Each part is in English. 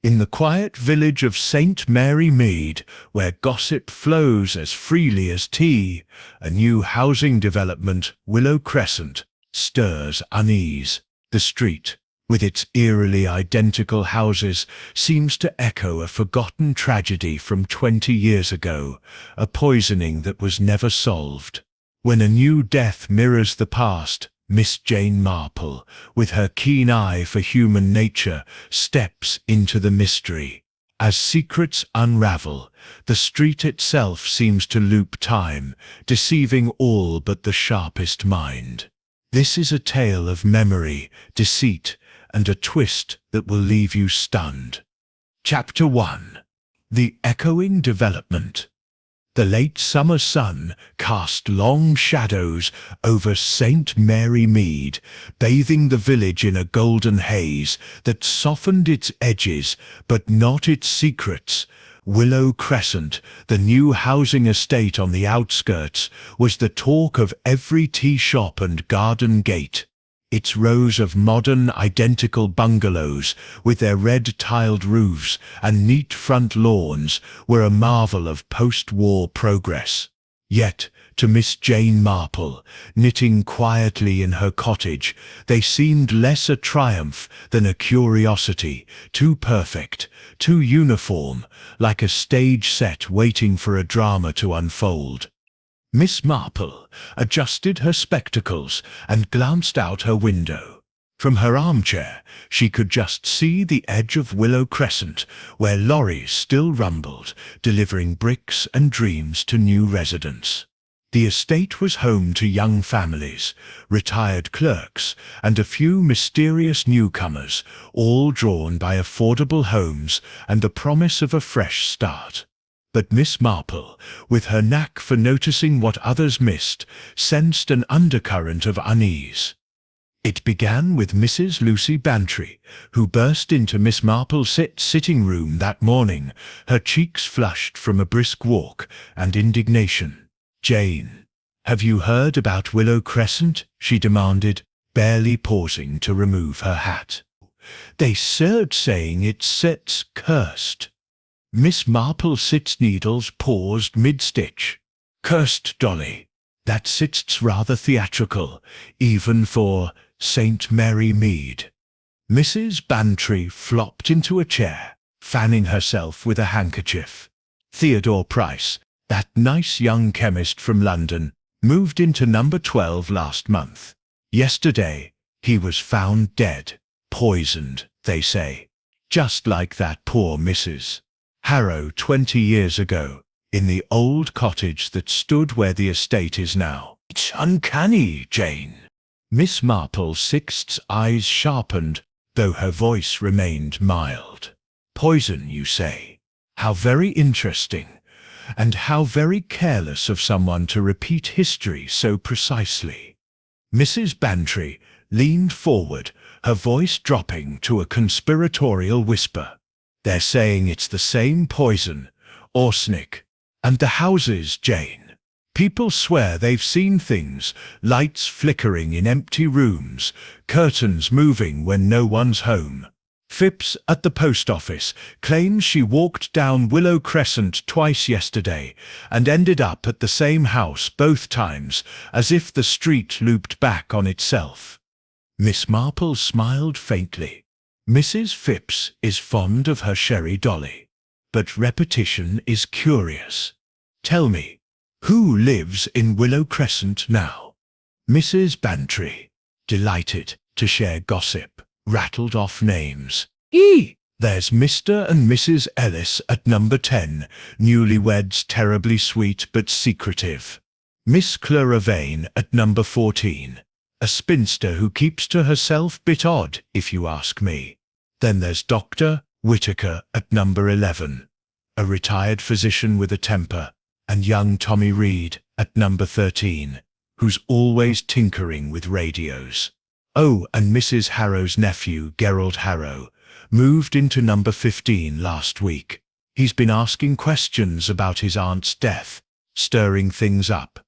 In the quiet village of St. Mary Mead, where gossip flows as freely as tea, a new housing development, Willow Crescent, stirs unease. The street, with its eerily identical houses, seems to echo a forgotten tragedy from 20 years ago, a poisoning that was never solved. When a new death mirrors the past, Miss Jane Marple, with her keen eye for human nature, steps into the mystery. As secrets unravel, the street itself seems to loop time, deceiving all but the sharpest mind. This is a tale of memory, deceit, and a twist that will leave you stunned. Chapter 1. The Echoing Development. The late summer sun cast long shadows over St. Mary Mead, bathing the village in a golden haze that softened its edges but not its secrets. Willow Crescent, the new housing estate on the outskirts, was the talk of every tea shop and garden gate. Its rows of modern, identical bungalows, with their red-tiled roofs and neat front lawns, were a marvel of post-war progress. Yet, to Miss Jane Marple, knitting quietly in her cottage, they seemed less a triumph than a curiosity, too perfect, too uniform, like a stage set waiting for a drama to unfold. Miss Marple adjusted her spectacles and glanced out her window. From her armchair, she could just see the edge of Willow Crescent, where lorries still rumbled, delivering bricks and dreams to new residents. The estate was home to young families, retired clerks, and a few mysterious newcomers, all drawn by affordable homes and the promise of a fresh start. But Miss Marple, with her knack for noticing what others missed, sensed an undercurrent of unease. It began with Mrs. Lucy Bantry, who burst into Miss Marple's sitting room that morning, her cheeks flushed from a brisk walk and indignation. "Jane, have you heard about Willow Crescent?" she demanded, barely pausing to remove her hat. "They said saying it's cursed." Miss Marple's needles paused mid-stitch. "Cursed, Dolly. That sits rather theatrical, even for St. Mary Mead." Mrs. Bantry flopped into a chair, fanning herself with a handkerchief. "Theodore Price, that nice young chemist from London, moved into number 12 last month. Yesterday, he was found dead, poisoned, they say. Just like that poor Mrs. Harrow 20 years ago, in the old cottage that stood where the estate is now. It's uncanny, Jane." Miss Marple's sixth eyes sharpened, though her voice remained mild. "Poison, you say? How very interesting, and how very careless of someone to repeat history so precisely." Mrs. Bantry leaned forward, her voice dropping to a conspiratorial whisper. "They're saying it's the same poison, arsenic. And the houses, Jane. People swear they've seen things, lights flickering in empty rooms, curtains moving when no one's home. Phipps at the post office claims she walked down Willow Crescent twice yesterday and ended up at the same house both times, as if the street looped back on itself." Miss Marple smiled faintly. Mrs. Phipps is fond of her sherry dolly, but repetition is curious. "Tell me, who lives in Willow Crescent now?" Mrs. Bantry, delighted to share gossip, rattled off names. "There's Mr. and Mrs. Ellis at number 10, newlyweds terribly sweet but secretive. Miss Clara Vane at number 14. A spinster who keeps to herself, bit odd, if you ask me. Then there's Dr. Whittaker at number 11, a retired physician with a temper, and young Tommy Reed at number 13, who's always tinkering with radios. Oh, and Mrs. Harrow's nephew, Gerald Harrow, moved into number 15 last week. He's been asking questions about his aunt's death, stirring things up."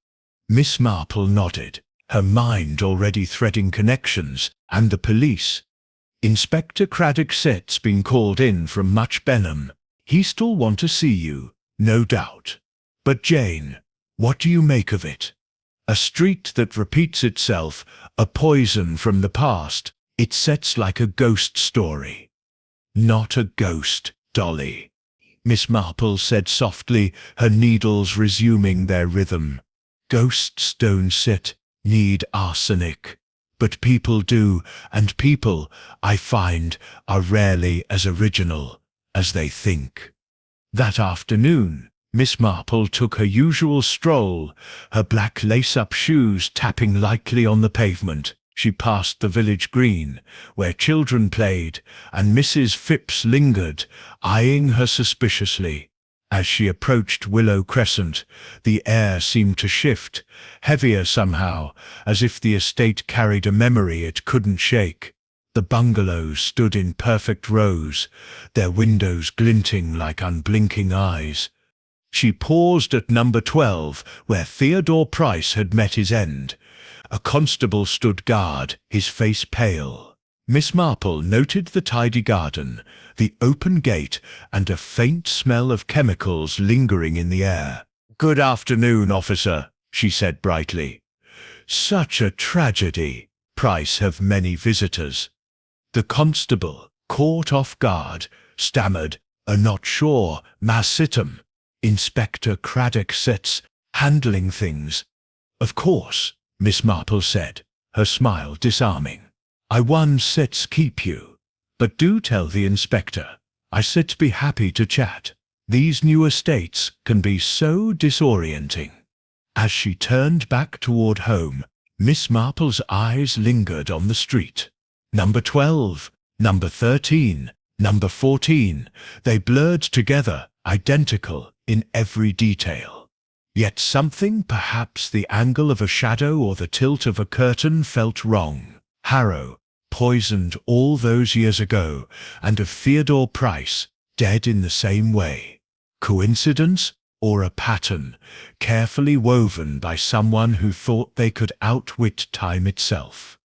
Miss Marple nodded, her mind already threading connections, "and the police. Inspector Craddockset's been called in from Much Benham. He still want to see you, no doubt. But Jane, what do you make of it? A street that repeats itself, a poison from the past. It sets like a ghost story. Not a ghost, Dolly, Miss Marple said softly, her needles resuming their rhythm. Ghosts don't sit, need arsenic. But people do, and people, I find, are rarely as original as they think. That afternoon, Miss Marple took her usual stroll, her black lace-up shoes tapping lightly on the pavement. She passed the village green, where children played, and Mrs. Phipps lingered, eyeing her suspiciously. As she approached Willow Crescent, the air seemed to shift, heavier somehow, as if the estate carried a memory it couldn't shake. The bungalows stood in perfect rows, their windows glinting like unblinking eyes. She paused at number 12, where Theodore Price had met his end. A constable stood guard, his face pale. Miss Marple noted the tidy garden, the open gate, and a faint smell of chemicals lingering in the air. "Good afternoon, officer," she said brightly. "Such a tragedy. Price have many visitors." The constable, caught off guard, stammered, "Not sure, ma situm. Inspector Craddockset's handling things." "Of course," Miss Marple said, her smile disarming. "I one sets keep you. But do tell the inspector. I said be happy to chat. These new estates can be so disorienting." As she turned back toward home, Miss Marple's eyes lingered on the street. Number 12, number 13, number 14, they blurred together, identical in every detail. Yet something, perhaps the angle of a shadow or the tilt of a curtain, felt wrong. Harrow, poisoned all those years ago, and of Theodore Price, dead in the same way. Coincidence or a pattern, carefully woven by someone who thought they could outwit time itself?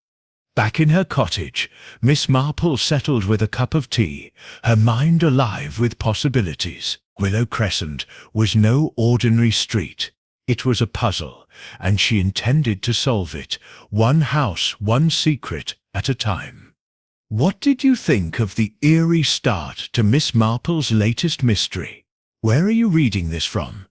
Back in her cottage, Miss Marple settled with a cup of tea, her mind alive with possibilities. Willow Crescent was no ordinary street. It was a puzzle, and she intended to solve it, one house, one secret at a time. What did you think of the eerie start to Miss Marple's latest mystery? Where are you reading this from?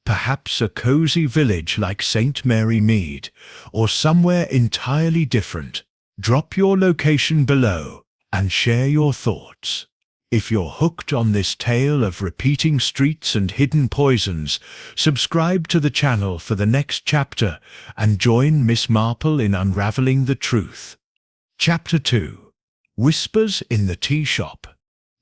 Perhaps a cozy village like St. Mary Mead, or somewhere entirely different? Drop your location below and share your thoughts. If you're hooked on this tale of repeating streets and hidden poisons, subscribe to the channel for the next chapter and join Miss Marple in unraveling the truth. Chapter 2. Whispers in the Tea Shop.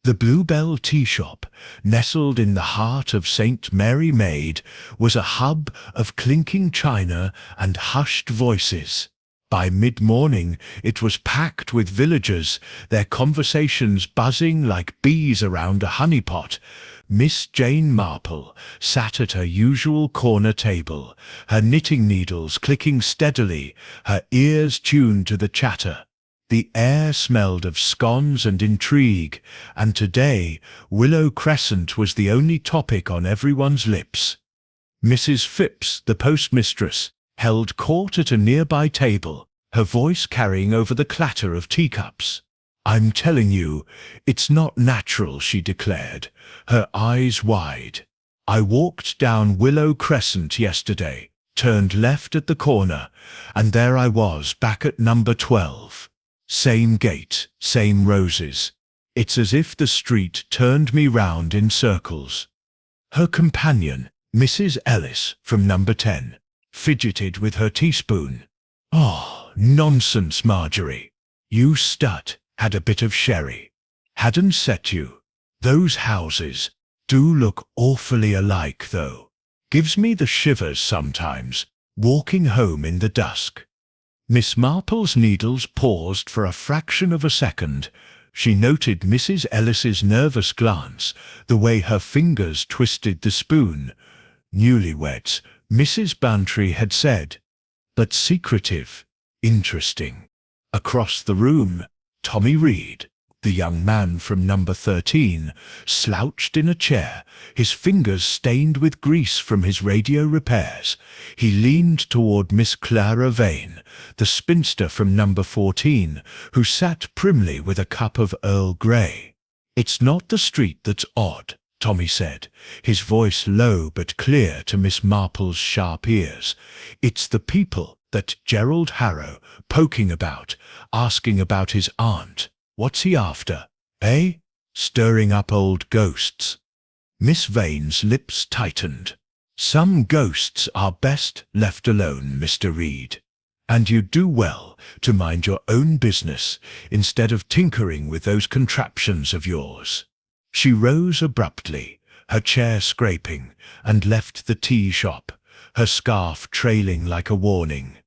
The Bluebell Tea Shop, nestled in the heart of St. Mary Mead, was a hub of clinking china and hushed voices. By mid-morning, it was packed with villagers, their conversations buzzing like bees around a honeypot. Miss Jane Marple sat at her usual corner table, her knitting needles clicking steadily, her ears tuned to the chatter. The air smelled of scones and intrigue, and today Willow Crescent was the only topic on everyone's lips. Mrs. Phipps, the postmistress, held court at a nearby table, her voice carrying over the clatter of teacups. "I'm telling you, it's not natural," she declared, her eyes wide. "I walked down Willow Crescent yesterday, turned left at the corner, and there I was back at number 12. Same gate, same roses. It's as if the street turned me round in circles." Her companion, Mrs. Ellis, from number 10, fidgeted with her teaspoon. "Oh, nonsense, Marjorie. You stut, had a bit of sherry. Hadn't set you. Those houses do look awfully alike, though. Gives me the shivers sometimes, walking home in the dusk." Miss Marple's needles paused for a fraction of a second. She noted Mrs. Ellis's nervous glance, the way her fingers twisted the spoon. "Newlyweds," Mrs. Bantry had said. "But secretive. Interesting." Across the room, Tommy Reed, The young man from number 13 slouched in a chair, his fingers stained with grease from his radio repairs. He leaned toward Miss Clara Vane, the spinster from number 14, who sat primly with a cup of Earl Grey. "It's not the street that's odd," Tommy said, his voice low but clear to Miss Marple's sharp ears. "It's the people, that Gerald Harrow, poking about, asking about his aunt. What's he after? Eh? Stirring up old ghosts." Miss Vane's lips tightened. "Some ghosts are best left alone, Mr. Reed. And you do well to mind your own business instead of tinkering with those contraptions of yours." She rose abruptly, her chair scraping, and left the tea shop, her scarf trailing like a warning.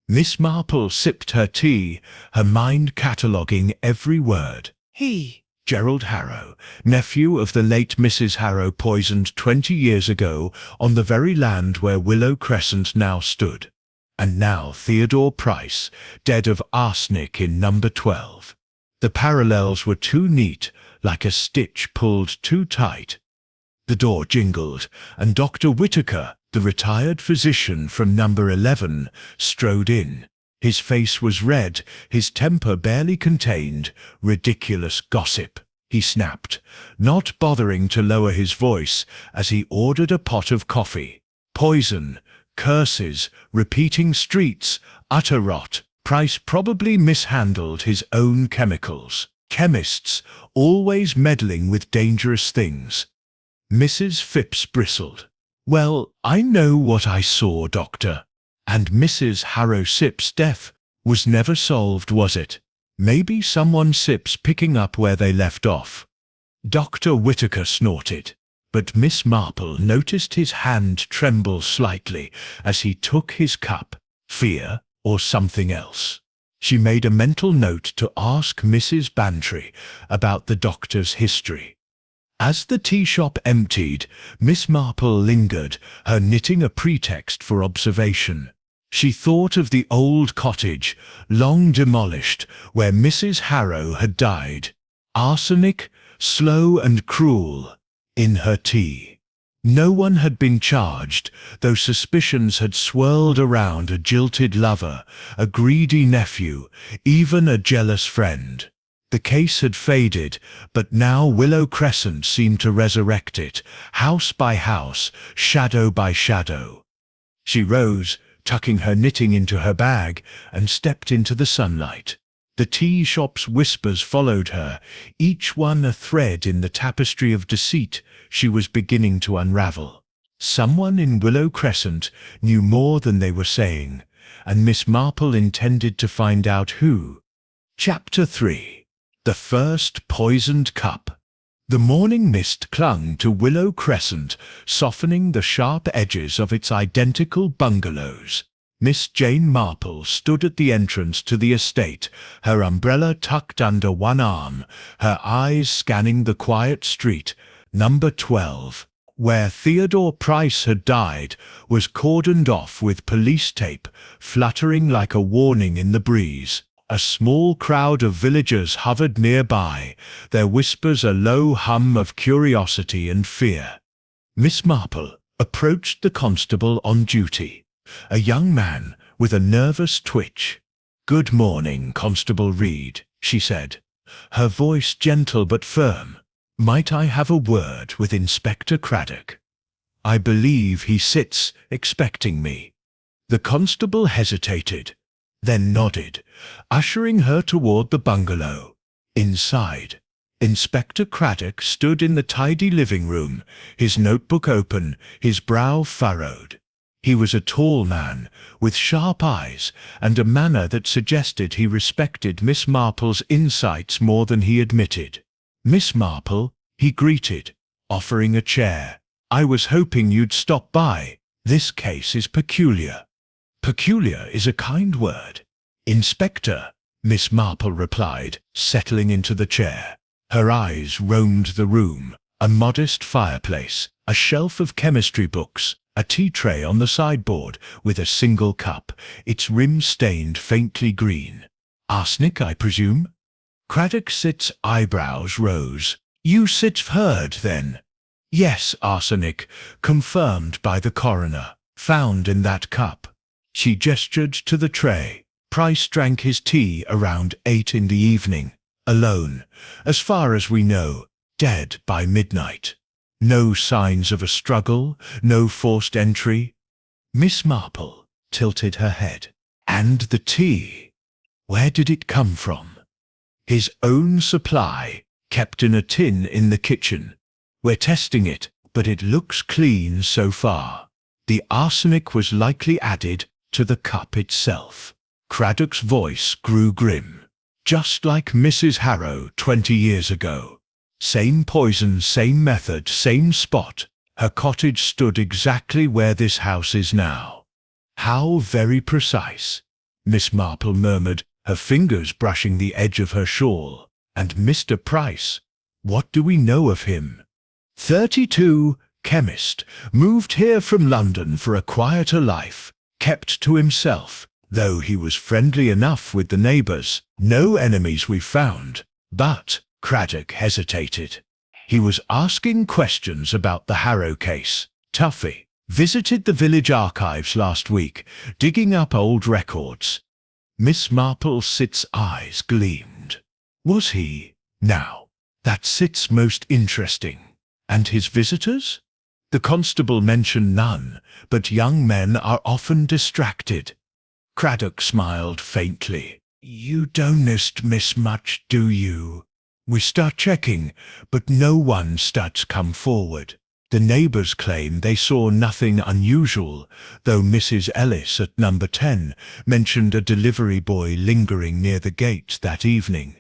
Miss Marple sipped her tea, her mind cataloguing every word. "He, Gerald Harrow, nephew of the late Mrs. Harrow, poisoned 20 years ago on the very land where Willow Crescent now stood. And now Theodore Price, dead of arsenic in number 12. The parallels were too neat, like a stitch pulled too tight." The door jingled, and Dr. Whitaker, the retired physician from number 11, strode in. His face was red, his temper barely contained. "Ridiculous gossip," he snapped, not bothering to lower his voice as he ordered a pot of coffee. "Poison, curses, repeating streets, utter rot. Price probably mishandled his own chemicals. Chemists, always meddling with dangerous things." Mrs. Phipps bristled. "Well, I know what I saw, Doctor. And Mrs. Harrow Sip's death was never solved, was it? Maybe someone Sip's picking up where they left off." Dr. Whitaker snorted, but Miss Marple noticed his hand tremble slightly as he took his cup. Fear or something else? She made a mental note to ask Mrs. Bantry about the doctor's history. As the tea shop emptied, Miss Marple lingered, her knitting a pretext for observation. She thought of the old cottage, long demolished, where Mrs. Harrow had died. Arsenic, slow and cruel, in her tea. No one had been charged, though suspicions had swirled around a jilted lover, a greedy nephew, even a jealous friend. The case had faded, but now Willow Crescent seemed to resurrect it, house by house, shadow by shadow. She rose, tucking her knitting into her bag, and stepped into the sunlight. The tea shop's whispers followed her, each one a thread in the tapestry of deceit she was beginning to unravel. Someone in Willow Crescent knew more than they were saying, and Miss Marple intended to find out who. Chapter 3. The First Poisoned Cup. The morning mist clung to Willow Crescent, softening the sharp edges of its identical bungalows. Miss Jane Marple stood at the entrance to the estate, her umbrella tucked under one arm, her eyes scanning the quiet street. Number 12, where Theodore Price had died, was cordoned off with police tape, fluttering like a warning in the breeze. A small crowd of villagers hovered nearby, their whispers a low hum of curiosity and fear. Miss Marple approached the constable on duty, a young man with a nervous twitch. "Good morning, Constable Reed," she said, her voice gentle but firm. "Might I have a word with Inspector Craddock? I believe he sits expecting me." The constable hesitated, then nodded, ushering her toward the bungalow. Inside, Inspector Craddock stood in the tidy living room, his notebook open, his brow furrowed. He was a tall man, with sharp eyes, and a manner that suggested he respected Miss Marple's insights more than he admitted. "Miss Marple," he greeted, offering a chair. "I was hoping you'd stop by. This case is peculiar." "Peculiar is a kind word, Inspector," Miss Marple replied, settling into the chair. Her eyes roamed the room, a modest fireplace, a shelf of chemistry books, a tea tray on the sideboard with a single cup, its rim stained faintly green. "Arsenic, I presume?" Craddock Sit's eyebrows rose. You Sit's heard, then? Yes, arsenic, confirmed by the coroner, found in that cup. She gestured to the tray. Price drank his tea around 8 in the evening, alone, as far as we know, dead by midnight. No signs of a struggle, no forced entry. Miss Marple tilted her head. And the tea? Where did it come from? His own supply, kept in a tin in the kitchen. We're testing it, but it looks clean so far. The arsenic was likely added to the cup itself. Craddock's voice grew grim. Just like Mrs. Harrow 20 years ago. Same poison, same method, same spot. Her cottage stood exactly where this house is now. How very precise, Miss Marple murmured, her fingers brushing the edge of her shawl. And Mr. Price, what do we know of him? 32, chemist, moved here from London for a quieter life, kept to himself, though he was friendly enough with the neighbours. No enemies we found. But Craddock hesitated. He was asking questions about the Harrow case. Tuffy visited the village archives last week, digging up old records. Miss Marple Sit's eyes gleamed. Was he? Now, that's Sit's most interesting. And his visitors? The constable mentioned none, but young men are often distracted. Craddock smiled faintly. You don't miss much, do you? We start checking, but no one starts come forward. The neighbours claim they saw nothing unusual, though Mrs. Ellis at number 10 mentioned a delivery boy lingering near the gate that evening.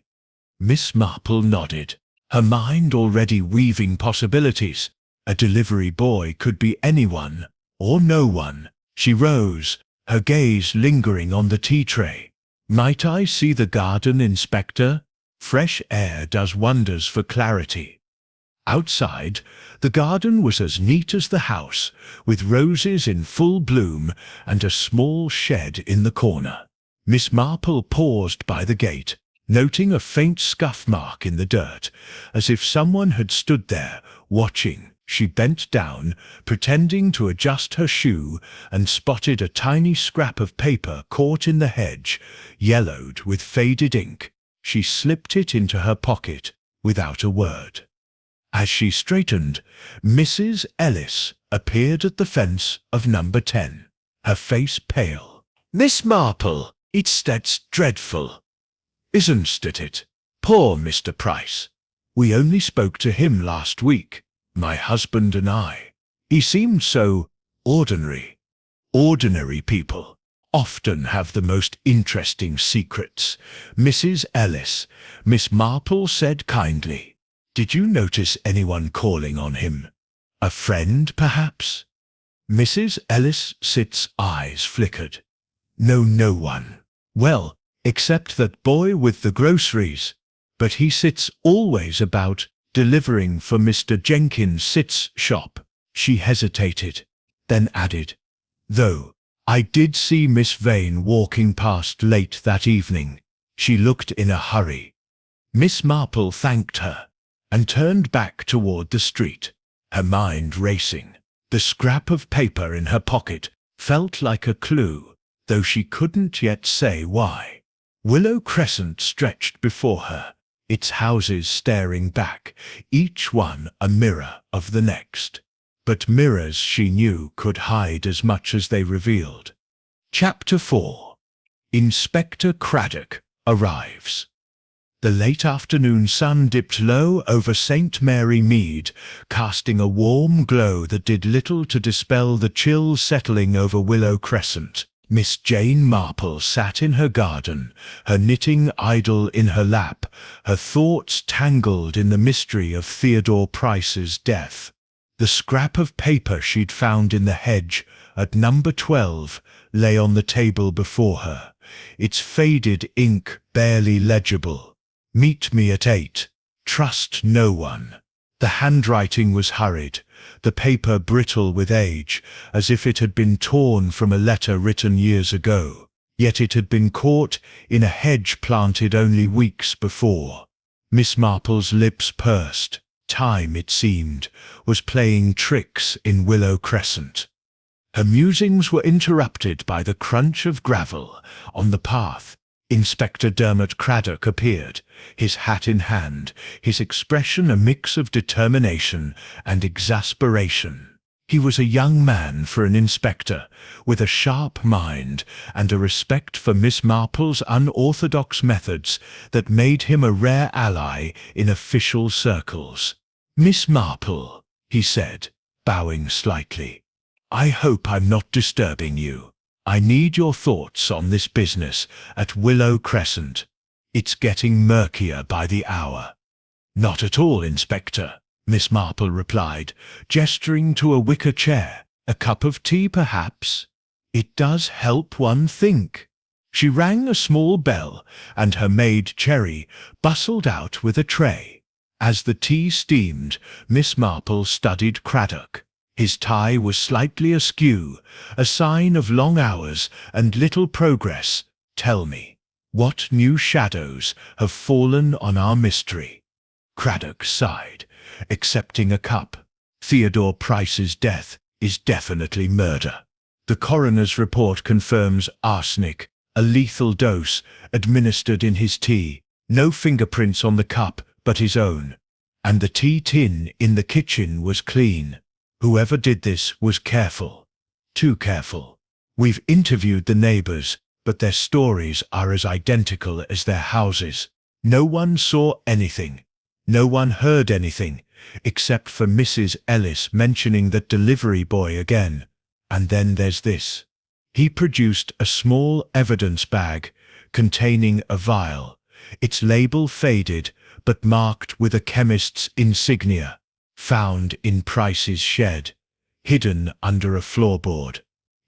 Miss Marple nodded, her mind already weaving possibilities. A delivery boy could be anyone, or no one. She rose, her gaze lingering on the tea tray. Might I see the garden, Inspector? Fresh air does wonders for clarity. Outside, the garden was as neat as the house, with roses in full bloom and a small shed in the corner. Miss Marple paused by the gate, noting a faint scuff mark in the dirt, as if someone had stood there, watching. She bent down, pretending to adjust her shoe, and spotted a tiny scrap of paper caught in the hedge, yellowed with faded ink. She slipped it into her pocket, without a word. As she straightened, Mrs. Ellis appeared at the fence of number 10, her face pale. Miss Marple, that's dreadful. Isn't it? Poor Mr. Price. We only spoke to him last week, my husband and I. He seemed so ordinary. Ordinary people often have the most interesting secrets. Mrs. Ellis, Miss Marple said kindly. Did you notice anyone calling on him? A friend, perhaps? Mrs. Ellis Sit's eyes flickered. No one. Well, except that boy with the groceries. But he sits always about, delivering for Mr. Jenkins Sit's shop. She hesitated, then added, though, I did see Miss Vane walking past late that evening. She looked in a hurry. Miss Marple thanked her, and turned back toward the street, her mind racing. The scrap of paper in her pocket felt like a clue, though she couldn't yet say why. Willow Crescent stretched before her, its houses staring back, each one a mirror of the next. But mirrors, she knew, could hide as much as they revealed. Chapter 4. Inspector Craddock arrives. The late afternoon sun dipped low over St. Mary Mead, casting a warm glow that did little to dispel the chill settling over Willow Crescent. Miss Jane Marple sat in her garden, her knitting idle in her lap, her thoughts tangled in the mystery of Theodore Price's death. The scrap of paper she'd found in the hedge at number 12 lay on the table before her, its faded ink barely legible. Meet me at 8. Trust no one. The handwriting was hurried, the paper brittle with age, as if it had been torn from a letter written years ago. yet it had been caught in a hedge planted only weeks before. Miss Marple's lips pursed. Time, it seemed, was playing tricks in Willow Crescent. Her musings were interrupted by the crunch of gravel on the path. Inspector Dermot Craddock appeared, his hat in hand, his expression a mix of determination and exasperation. He was a young man for an inspector, with a sharp mind and a respect for Miss Marple's unorthodox methods that made him a rare ally in official circles. "Miss Marple," he said, bowing slightly, "I hope I'm not disturbing you. I need your thoughts on this business at Willow Crescent. It's getting murkier by the hour." "Not at all, Inspector," Miss Marple replied, gesturing to a wicker chair. "A cup of tea, perhaps? It does help one think." She rang a small bell, and her maid Cherry bustled out with a tray. As the tea steamed, Miss Marple studied Craddock. His tie was slightly askew, a sign of long hours and little progress. "Tell me, what new shadows have fallen on our mystery?" Craddock sighed, accepting a cup. "Theodore Price's death is definitely murder. The coroner's report confirms arsenic, a lethal dose, administered in his tea. No fingerprints on the cup but his own. And the tea tin in the kitchen was clean. Whoever did this was careful. Too careful. We've interviewed the neighbors, but their stories are as identical as their houses. No one saw anything. No one heard anything, except for Mrs. Ellis mentioning that delivery boy again. And then there's this." He produced a small evidence bag containing a vial, its label faded but marked with a chemist's insignia. "Found in Price's shed, hidden under a floorboard.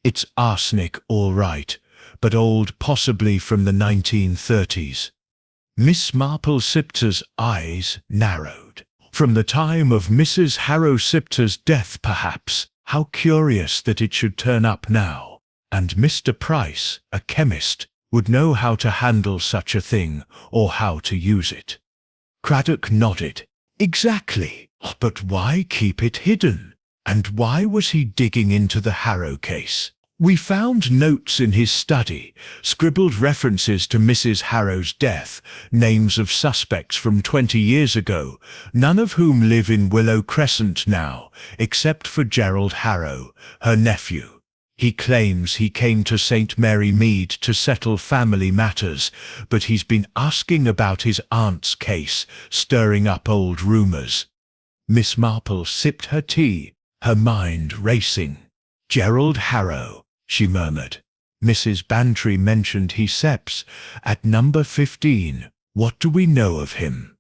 It's arsenic, all right, but old, possibly from the 1930s. Miss Marple Sipter's eyes narrowed. "From the time of Mrs. Harrow Sipter's death, perhaps. How curious that it should turn up now. And Mr. Price, a chemist, would know how to handle such a thing, or how to use it." Craddock nodded. "Exactly. But why keep it hidden? And why was he digging into the Harrow case? We found notes in his study, scribbled references to Mrs. Harrow's death, names of suspects from 20 years ago, none of whom live in Willow Crescent now, except for Gerald Harrow, her nephew. He claims he came to St. Mary Mead to settle family matters, but he's been asking about his aunt's case, stirring up old rumours." Miss Marple sipped her tea, her mind racing. "Gerald Harrow," she murmured. "Mrs. Bantry mentioned he seps at number 15. What do we know of him?"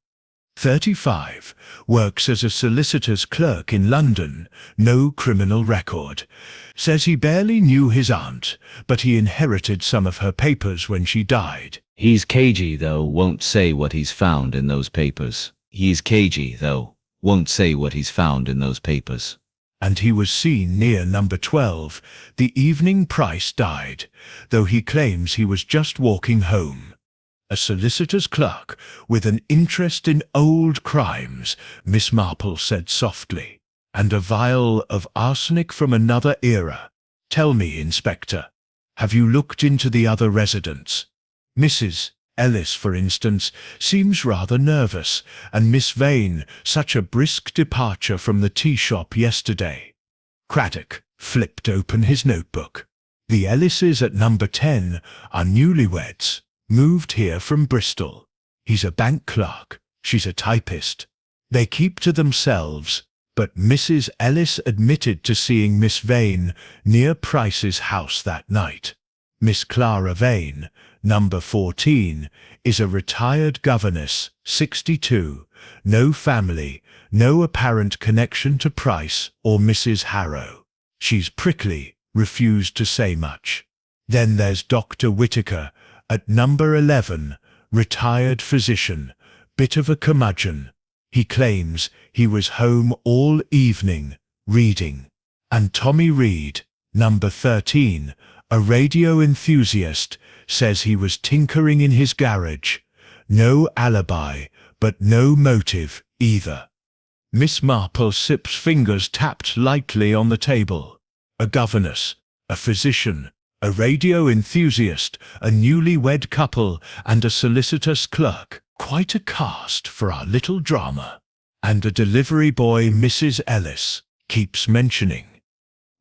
35, works as a solicitor's clerk in London, no criminal record. Says he barely knew his aunt, but he inherited some of her papers when she died. He's cagey, though, won't say what he's found in those papers. He's cagey, though, won't say what he's found in those papers. And he was seen near number 12 the evening Price died, though he claims he was just walking home. A solicitor's clerk with an interest in old crimes, Miss Marple said softly, and a vial of arsenic from another era. "Tell me, Inspector, have you looked into the other residents? Mrs. Ellis, for instance, seems rather nervous, and Miss Vane, such a brisk departure from the tea shop yesterday." Craddock flipped open his notebook. "The Ellises at number 10 are newlyweds, moved here from Bristol. He's a bank clerk, she's a typist. They keep to themselves, but Mrs. Ellis admitted to seeing Miss Vane near Price's house that night. Miss Clara Vane, number 14, is a retired governess, 62, no family, no apparent connection to Price or Mrs. Harrow. She's prickly, refused to say much. Then there's Dr. Whittaker, at number 11, retired physician, bit of a curmudgeon. He claims he was home all evening, reading. And Tommy Reed, number 13, a radio enthusiast, says he was tinkering in his garage. No alibi, but no motive either. Miss Marple sips fingers tapped lightly on the table. A governess, a physician, a radio enthusiast, a newlywed couple, and a solicitor's clerk. Quite a cast for our little drama. And a delivery boy Mrs. Ellis keeps mentioning.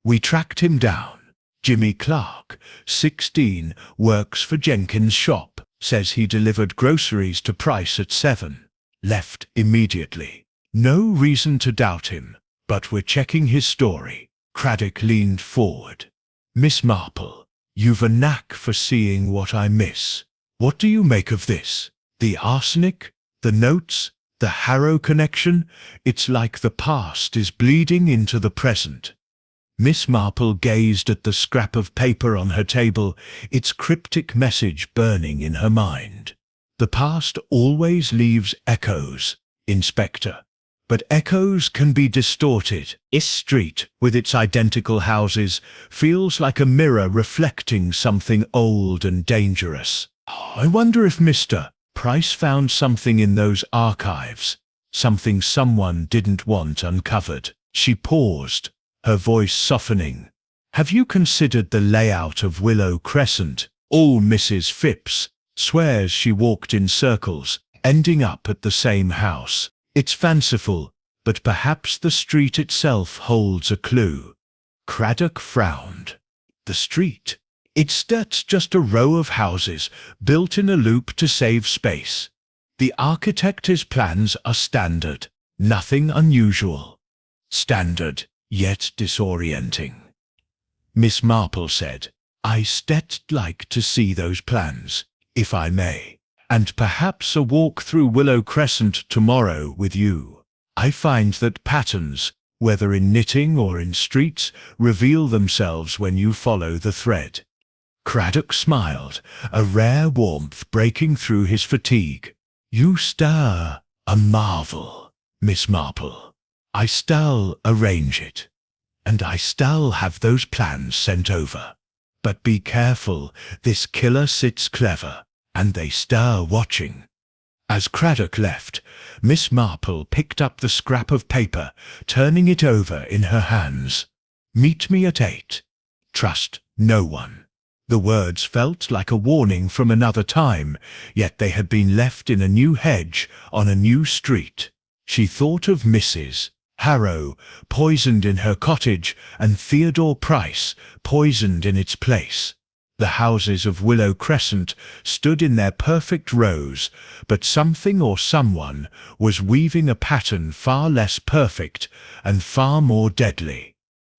We tracked him down. Jimmy Clark, 16, works for Jenkins' shop, says he delivered groceries to Price at 7. Left immediately. No reason to doubt him, but we're checking his story. Craddock leaned forward. Miss Marple, you've a knack for seeing what I miss. What do you make of this? The arsenic? The notes? The Harrow connection? It's like the past is bleeding into the present. Miss Marple gazed at the scrap of paper on her table, its cryptic message burning in her mind. The past always leaves echoes, Inspector. But echoes can be distorted. This street, with its identical houses, feels like a mirror reflecting something old and dangerous. I wonder if Mr. Price found something in those archives, something someone didn't want uncovered. She paused, her voice softening. Have you considered the layout of Willow Crescent? All Mrs. Phipps swears she walked in circles, ending up at the same house. It's fanciful, but perhaps the street itself holds a clue. Craddock frowned. The street? That's just a row of houses, built in a loop to save space. The architect's plans are standard, nothing unusual. Standard, yet disorienting. Miss Marple said, I'd like to see those plans, if I may, and perhaps a walk through Willow Crescent tomorrow with you. I find that patterns, whether in knitting or in streets, reveal themselves when you follow the thread. Craddock smiled, a rare warmth breaking through his fatigue. You stir a marvel, Miss Marple. I still arrange it, and I still have those plans sent over. But be careful, this killer sits clever, and they stir watching. As Craddock left, Miss Marple picked up the scrap of paper, turning it over in her hands. Meet me at 8. Trust no one. The words felt like a warning from another time, yet they had been left in a new hedge on a new street. She thought of Mrs. Harrow, poisoned in her cottage, and Theodore Price, poisoned in its place. The houses of Willow Crescent stood in their perfect rows, but something or someone was weaving a pattern far less perfect and far more deadly.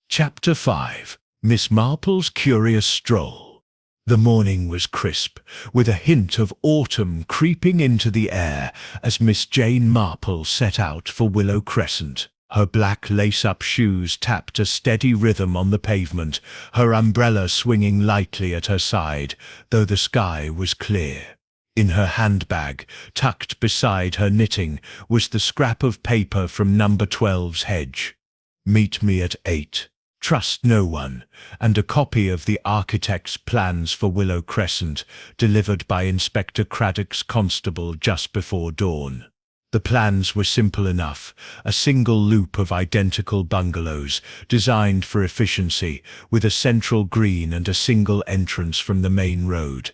Chapter 5. Miss Marple's Curious Stroll. The morning was crisp, with a hint of autumn creeping into the air as Miss Jane Marple set out for Willow Crescent. Her black lace-up shoes tapped a steady rhythm on the pavement, her umbrella swinging lightly at her side, though the sky was clear. In her handbag, tucked beside her knitting, was the scrap of paper from number 12's hedge. Meet me at 8. Trust no one, and a copy of the architect's plans for Willow Crescent, delivered by Inspector Craddock's constable just before dawn. The plans were simple enough, a single loop of identical bungalows, designed for efficiency, with a central green and a single entrance from the main road.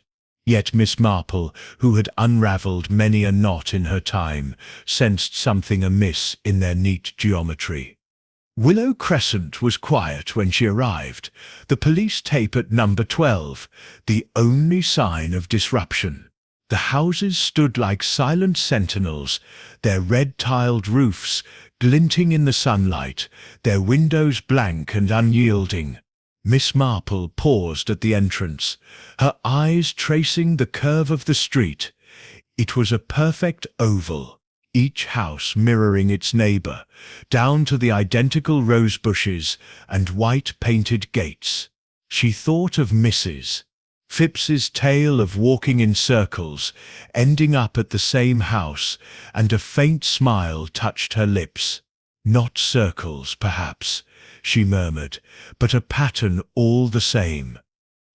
Yet Miss Marple, who had unravelled many a knot in her time, sensed something amiss in their neat geometry. Willow Crescent was quiet when she arrived, the police tape at number 12, the only sign of disruption. The houses stood like silent sentinels, their red-tiled roofs glinting in the sunlight, their windows blank and unyielding. Miss Marple paused at the entrance, her eyes tracing the curve of the street. It was a perfect oval, each house mirroring its neighbour, down to the identical rose bushes and white-painted gates. She thought of Mrs. Phipps's tale of walking in circles, ending up at the same house, and a faint smile touched her lips. Not circles, perhaps, she murmured, but a pattern all the same.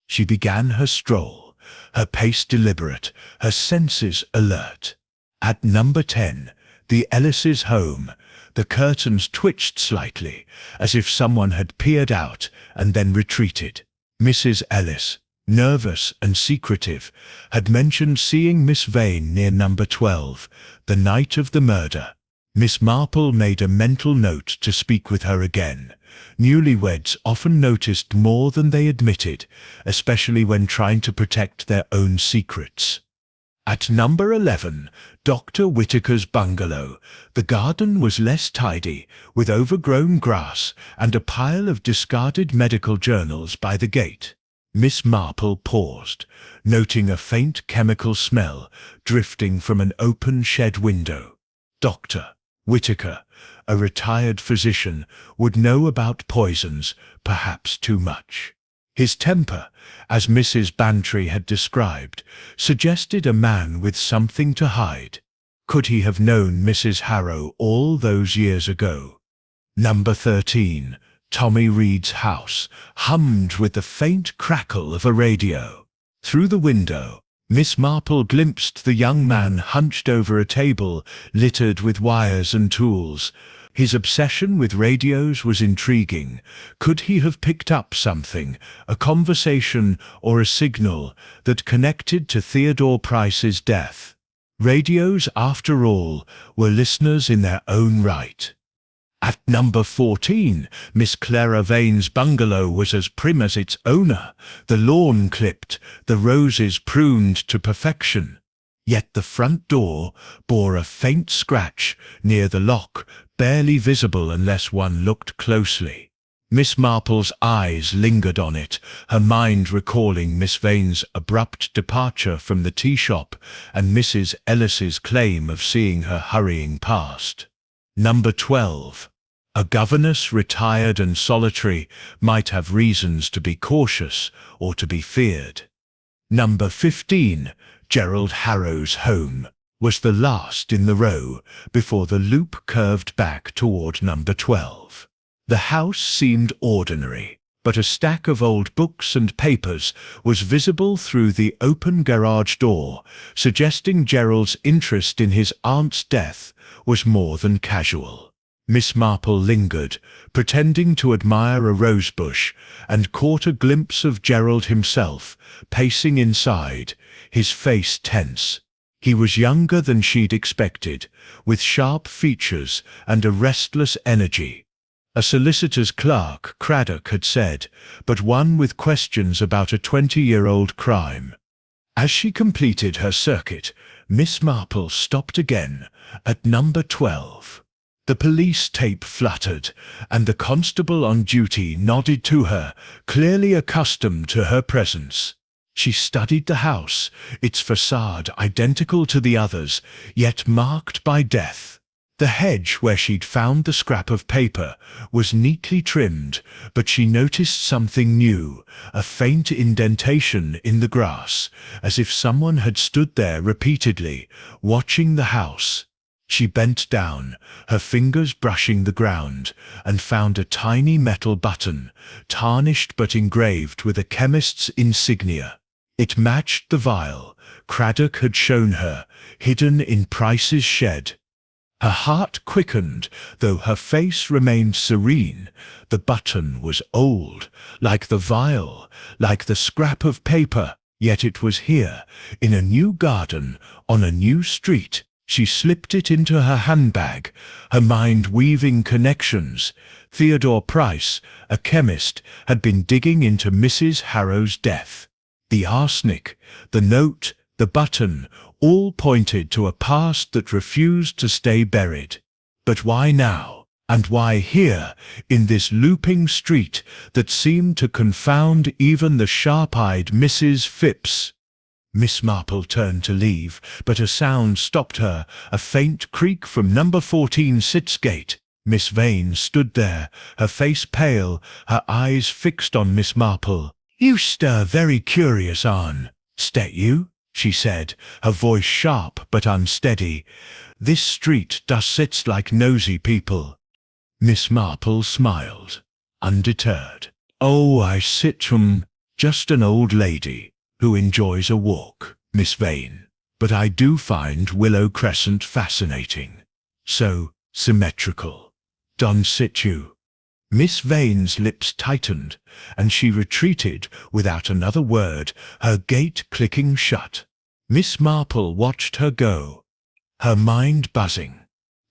She began her stroll, her pace deliberate, her senses alert. At number 10, the Ellis's home. The curtains twitched slightly, as if someone had peered out and then retreated. Mrs. Ellis, nervous and secretive, had mentioned seeing Miss Vane near number 12, the night of the murder. Miss Marple made a mental note to speak with her again. Newlyweds often noticed more than they admitted, especially when trying to protect their own secrets. At number 11, Dr. Whittaker's bungalow. The garden was less tidy, with overgrown grass and a pile of discarded medical journals by the gate. Miss Marple paused, noting a faint chemical smell drifting from an open shed window. Dr. Whittaker, a retired physician, would know about poisons, perhaps too much. His temper, as Mrs. Bantry had described, suggested a man with something to hide. Could he have known Mrs. Harrow all those years ago? Number 13, Tommy Reed's house, hummed with the faint crackle of a radio. Through the window, Miss Marple glimpsed the young man hunched over a table littered with wires and tools. His obsession with radios was intriguing. Could he have picked up something, a conversation or a signal, that connected to Theodore Price's death? Radios, after all, were listeners in their own right. At number 14, Miss Clara Vane's bungalow was as prim as its owner, the lawn clipped, the roses pruned to perfection. Yet the front door bore a faint scratch near the lock, barely visible unless one looked closely. Miss Marple's eyes lingered on it, her mind recalling Miss Vane's abrupt departure from the tea shop and Mrs. Ellis's claim of seeing her hurrying past. Number 12. A governess retired and solitary might have reasons to be cautious or to be feared. Number 15. Gerald Harrow's home was the last in the row before the loop curved back toward number 12. The house seemed ordinary, but a stack of old books and papers was visible through the open garage door, suggesting Gerald's interest in his aunt's death was more than casual. Miss Marple lingered, pretending to admire a rosebush, and caught a glimpse of Gerald himself, pacing inside, his face tense. He was younger than she'd expected, with sharp features and a restless energy. A solicitor's clerk, Craddock had said, but one with questions about a 20-year-old crime. As she completed her circuit, Miss Marple stopped again, at number 12. The police tape fluttered, and the constable on duty nodded to her, clearly accustomed to her presence. She studied the house, its facade identical to the others, yet marked by death. The hedge where she'd found the scrap of paper was neatly trimmed, but she noticed something new, a faint indentation in the grass, as if someone had stood there repeatedly, watching the house. She bent down, her fingers brushing the ground, and found a tiny metal button, tarnished but engraved with a chemist's insignia. It matched the vial Craddock had shown her, hidden in Price's shed. Her heart quickened, though her face remained serene. The button was old, like the vial, like the scrap of paper, yet it was here, in a new garden, on a new street. She slipped it into her handbag, her mind weaving connections. Theodore Price, a chemist, had been digging into Mrs. Harrow's death. The arsenic, the note, the button, all pointed to a past that refused to stay buried. But why now? And why here, in this looping street that seemed to confound even the sharp-eyed Mrs. Phipps? Miss Marple turned to leave, but a sound stopped her, a faint creak from number 14 Sit's gate. Miss Vane stood there, her face pale, her eyes fixed on Miss Marple. "You stir very curious on, stet you?" she said, her voice sharp but unsteady. "This street does sits like nosy people." Miss Marple smiled, undeterred. "Oh, I sit just an old lady. who enjoys a walk, Miss Vane. But I do find Willow Crescent fascinating. So symmetrical. Don situ. Miss Vane's lips tightened, and she retreated without another word, her gate clicking shut. Miss Marple watched her go, her mind buzzing.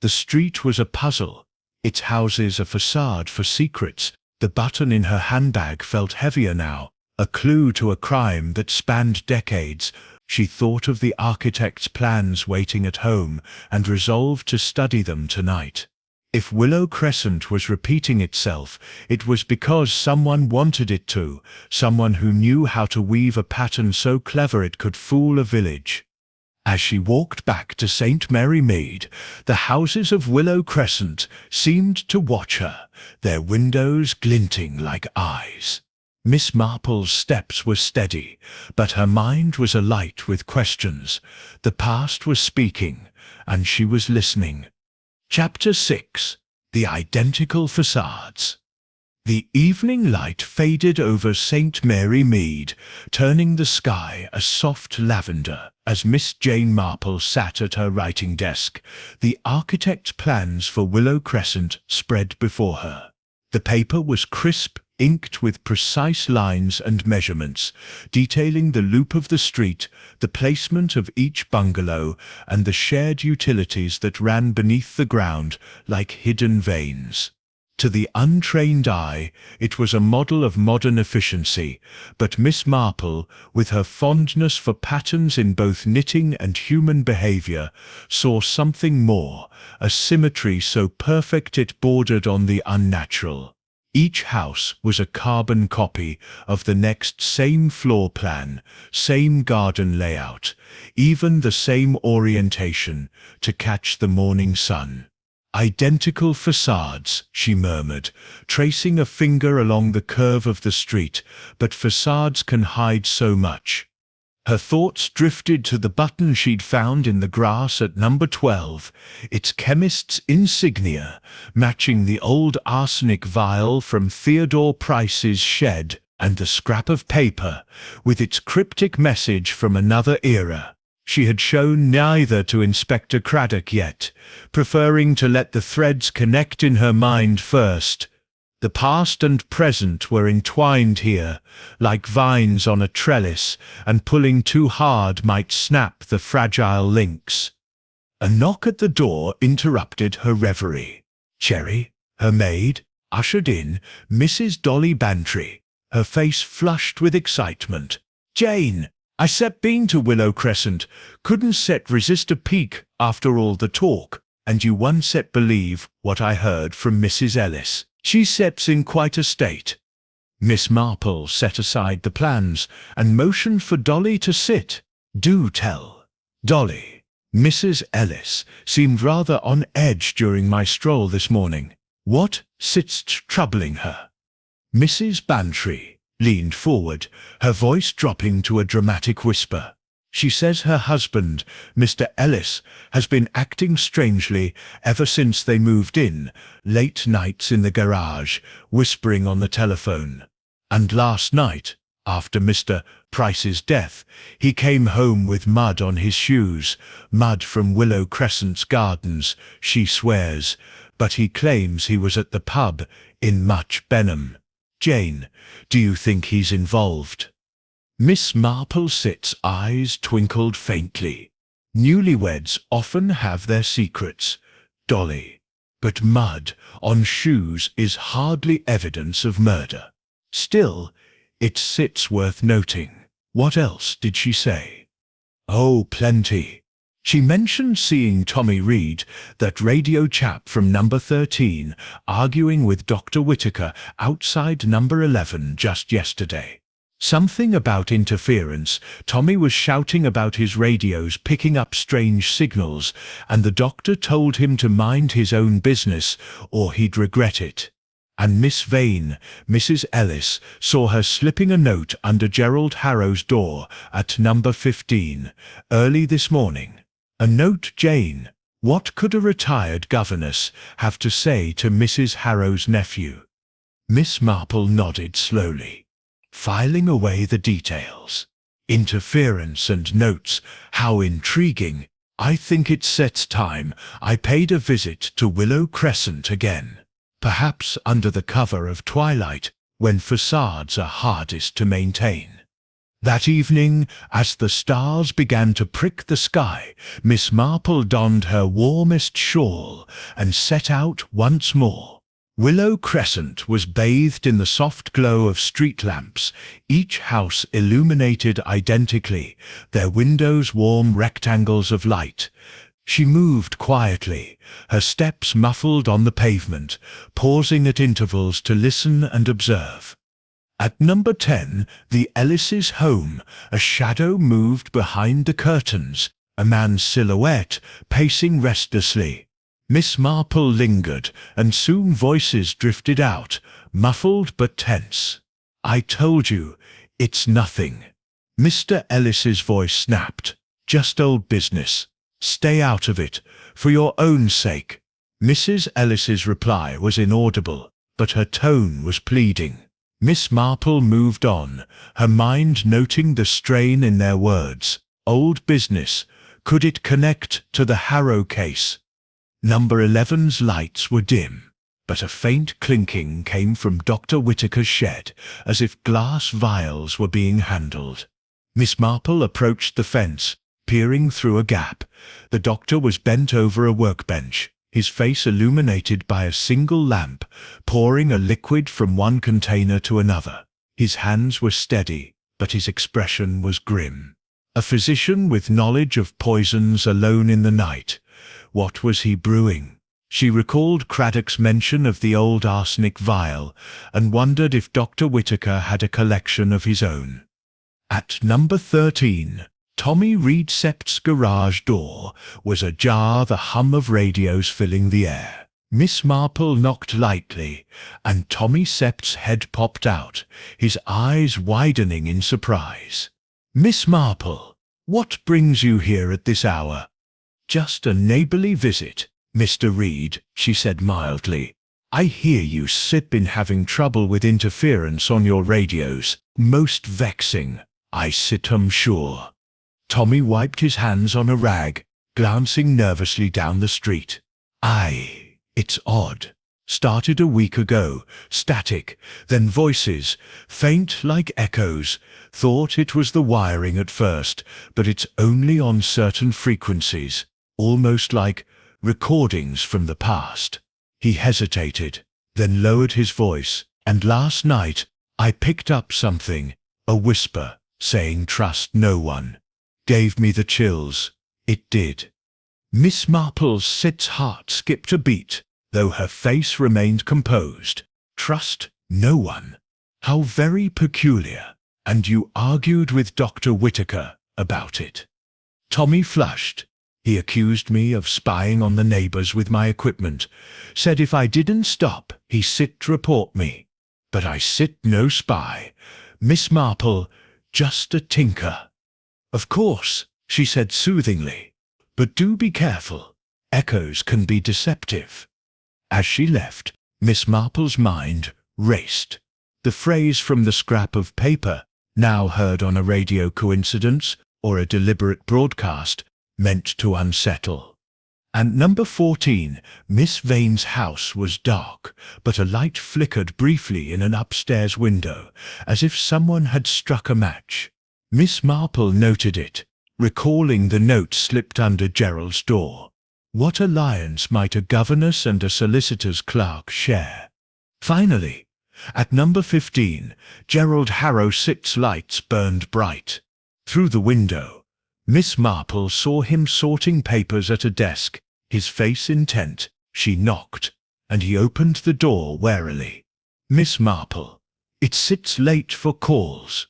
The street was a puzzle, its houses a facade for secrets. The button in her handbag felt heavier now, a clue to a crime that spanned decades. She thought of the architect's plans waiting at home and resolved to study them tonight. If Willow Crescent was repeating itself, it was because someone wanted it to, someone who knew how to weave a pattern so clever it could fool a village. As she walked back to St. Mary Mead, the houses of Willow Crescent seemed to watch her, their windows glinting like eyes. Miss Marple's steps were steady, but her mind was alight with questions. The past was speaking, and she was listening. Chapter 6. The Identical Facades. The evening light faded over St. Mary Mead, turning the sky a soft lavender. As Miss Jane Marple sat at her writing desk, the architect's plans for Willow Crescent spread before her. The paper was crisp, inked with precise lines and measurements, detailing the loop of the street, the placement of each bungalow, and the shared utilities that ran beneath the ground like hidden veins. To the untrained eye, it was a model of modern efficiency, but Miss Marple, with her fondness for patterns in both knitting and human behavior, saw something more, a symmetry so perfect it bordered on the unnatural. Each house was a carbon copy of the next, same floor plan, same garden layout, even the same orientation, to catch the morning sun. Identical facades, she murmured, tracing a finger along the curve of the street, but facades can hide so much. Her thoughts drifted to the button she'd found in the grass at number 12, its chemist's insignia, matching the old arsenic vial from Theodore Price's shed, and the scrap of paper, with its cryptic message from another era. She had shown neither to Inspector Craddock yet, preferring to let the threads connect in her mind first. The past and present were entwined here, like vines on a trellis, and pulling too hard might snap the fragile links. A knock at the door interrupted her reverie. Cherry, her maid, ushered in Mrs. Dolly Bantry, her face flushed with excitement. "Jane, I set been to Willow Crescent, couldn't set resist a peek after all the talk, and you one set believe what I heard from Mrs. Ellis. She sets in quite a state." Miss Marple set aside the plans and motioned for Dolly to sit. "Do tell." "Dolly, Mrs. Ellis seemed rather on edge during my stroll this morning. What sits troubling her?" Mrs. Bantry leaned forward, her voice dropping to a dramatic whisper. "She says her husband, Mr. Ellis, has been acting strangely ever since they moved in, late nights in the garage, whispering on the telephone. And last night, after Mr. Price's death, he came home with mud on his shoes, mud from Willow Crescent's gardens, she swears, but he claims he was at the pub in Much Benham. Jane, do you think he's involved?" Miss Marple's eyes twinkled faintly. "Newlyweds often have their secrets, Dolly, but mud on shoes is hardly evidence of murder. Still, it's worth noting. What else did she say?" "Oh, plenty. She mentioned seeing Tommy Reed, that radio chap from number 13, arguing with Dr. Whittaker outside number 11 just yesterday. Something about interference. Tommy was shouting about his radios picking up strange signals, and the doctor told him to mind his own business or he'd regret it. And Miss Vane, Mrs. Ellis, saw her slipping a note under Gerald Harrow's door at number 15, early this morning. A note, Jane. What could a retired governess have to say to Mrs. Harrow's nephew?" Miss Marple nodded slowly, filing away the details. interference and notes. How intriguing. I think it sets time. I paid a visit to Willow Crescent again. Perhaps under the cover of twilight, when facades are hardest to maintain. That evening, as the stars began to prick the sky, Miss Marple donned her warmest shawl and set out once more. Willow Crescent was bathed in the soft glow of street lamps, each house illuminated identically, their windows warm rectangles of light. She moved quietly, her steps muffled on the pavement, pausing at intervals to listen and observe. At number 10, the Ellis's home, a shadow moved behind the curtains, a man's silhouette pacing restlessly. Miss Marple lingered, and soon voices drifted out, muffled but tense. "I told you, it's nothing." Mr. Ellis's voice snapped. "Just old business. Stay out of it, for your own sake." Mrs. Ellis's reply was inaudible, but her tone was pleading. Miss Marple moved on, her mind noting the strain in their words. Old business. Could it connect to the Harrow case? Number 11's lights were dim, but a faint clinking came from Dr. Whittaker's shed, as if glass vials were being handled. Miss Marple approached the fence, peering through a gap. The doctor was bent over a workbench, his face illuminated by a single lamp, pouring a liquid from one container to another. His hands were steady, but his expression was grim. A physician with knowledge of poisons alone in the night. What was he brewing? She recalled Craddock's mention of the old arsenic vial, and wondered if Dr. Whittaker had a collection of his own. At number 13, Tommy Reed Sept's garage door was ajar, the hum of radios filling the air. Miss Marple knocked lightly, and Tommy Sept's head popped out, his eyes widening in surprise. "Miss Marple, what brings you here at this hour?" "Just a neighbourly visit, Mr. Reed," she said mildly. "I hear you've been having trouble with interference on your radios. Most vexing. I'm sure." Tommy wiped his hands on a rag, glancing nervously down the street. It's odd. Started a week ago, static, then voices, faint like echoes. Thought it was the wiring at first, but it's only on certain frequencies, almost like recordings from the past." He hesitated, then lowered his voice. "And last night, I picked up something, a whisper, saying trust no one. Gave me the chills. It did." Miss Marple's heart skipped a beat, though her face remained composed. "Trust no one. How very peculiar. And you argued with Dr. Whittaker about it?" Tommy flushed. "He accused me of spying on the neighbours with my equipment. Said if I didn't stop, he'd report me. But I no spy. Miss Marple, just a tinker." "Of course," she said soothingly. "But do be careful. Echoes can be deceptive." As she left, Miss Marple's mind raced. The phrase from the scrap of paper, now heard on a radio coincidence or a deliberate broadcast, meant to unsettle. And number 14, Miss Vane's house was dark, but a light flickered briefly in an upstairs window, as if someone had struck a match. Miss Marple noted it, recalling the note slipped under Gerald's door. What alliance might a governess and a solicitor's clerk share? Finally, at number 15, Gerald Harrow's lights burned bright. Through the window, Miss Marple saw him sorting papers at a desk, his face intent. She knocked, and he opened the door warily. "Miss Marple, it's late for calls."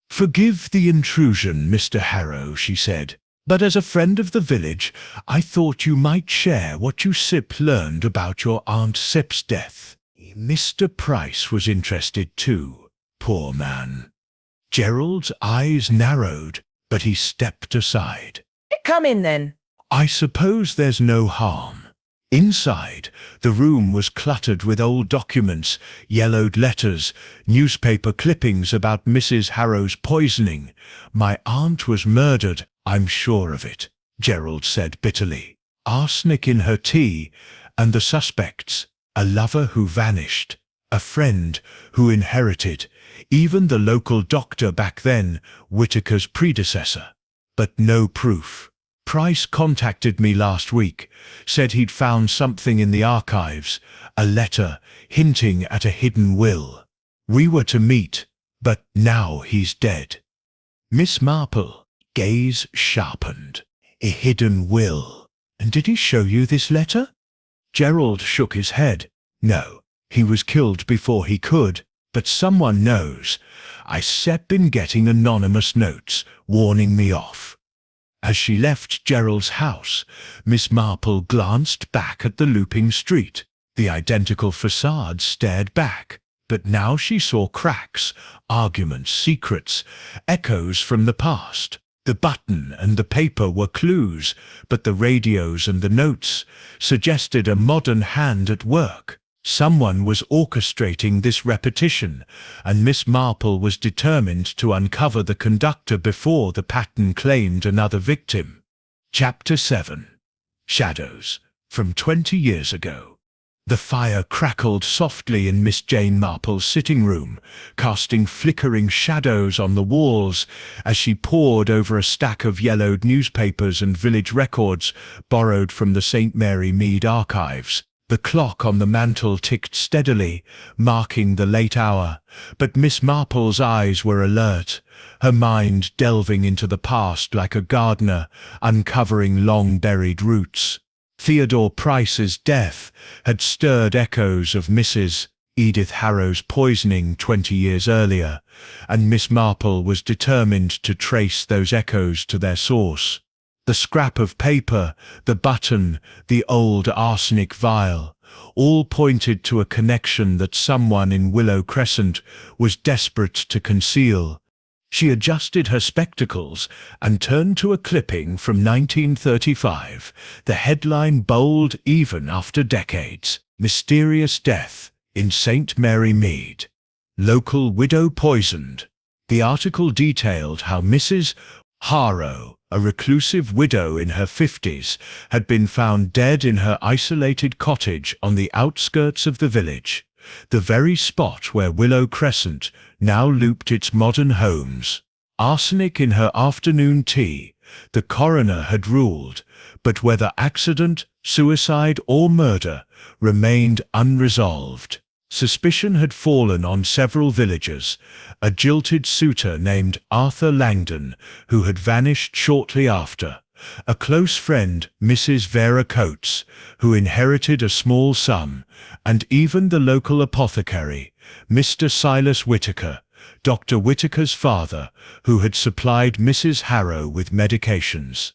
"Forgive the intrusion, Mr. Harrow," she said, "but as a friend of the village, I thought you might share what you learned about your Aunt Sip's death." Mr. Price was interested too, poor man. Gerald's eyes narrowed, but he stepped aside. Come in then. "I suppose there's no harm." Inside, the room was cluttered with old documents, yellowed letters, newspaper clippings about Mrs. Harrow's poisoning. "My aunt was murdered, I'm sure of it," Gerald said bitterly. "Arsenic in her tea, and the suspects, a lover who vanished, a friend who inherited, even the local doctor back then, Whittaker's predecessor. But no proof. Price contacted me last week, said he'd found something in the archives, a letter hinting at a hidden will. We were to meet, but now he's dead." Miss Marple, gaze sharpened. "A hidden will. And did he show you this letter?" Gerald shook his head. "No, he was killed before he could, but someone knows. I've been getting anonymous notes warning me off." As she left Gerald's house, Miss Marple glanced back at the looping street. The identical facade stared back, but now she saw cracks, arguments, secrets, echoes from the past. The button and the paper were clues, but the radios and the notes suggested a modern hand at work. Someone was orchestrating this repetition, and Miss Marple was determined to uncover the conductor before the pattern claimed another victim. Chapter 7. Shadows. From 20 years ago. The fire crackled softly in Miss Jane Marple's sitting room, casting flickering shadows on the walls as she pored over a stack of yellowed newspapers and village records borrowed from the St. Mary Mead archives. The clock on the mantel ticked steadily, marking the late hour, but Miss Marple's eyes were alert, her mind delving into the past like a gardener uncovering long-buried roots. Theodore Price's death had stirred echoes of Mrs. Edith Harrow's poisoning 20 years earlier, and Miss Marple was determined to trace those echoes to their source. The scrap of paper, the button, the old arsenic vial, all pointed to a connection that someone in Willow Crescent was desperate to conceal. She adjusted her spectacles and turned to a clipping from 1935, the headline bold even after decades: "Mysterious Death in St. Mary Mead. Local widow poisoned." The article detailed how Mrs. Harrow, a reclusive widow in her 50s, had been found dead in her isolated cottage on the outskirts of the village, the very spot where Willow Crescent now looped its modern homes. Arsenic in her afternoon tea, the coroner had ruled, but whether accident, suicide or murder remained unresolved. Suspicion had fallen on several villagers: a jilted suitor named Arthur Langdon, who had vanished shortly after, a close friend, Mrs. Vera Coates, who inherited a small sum, and even the local apothecary, Mr. Silas Whittaker, Dr. Whittaker's father, who had supplied Mrs. Harrow with medications.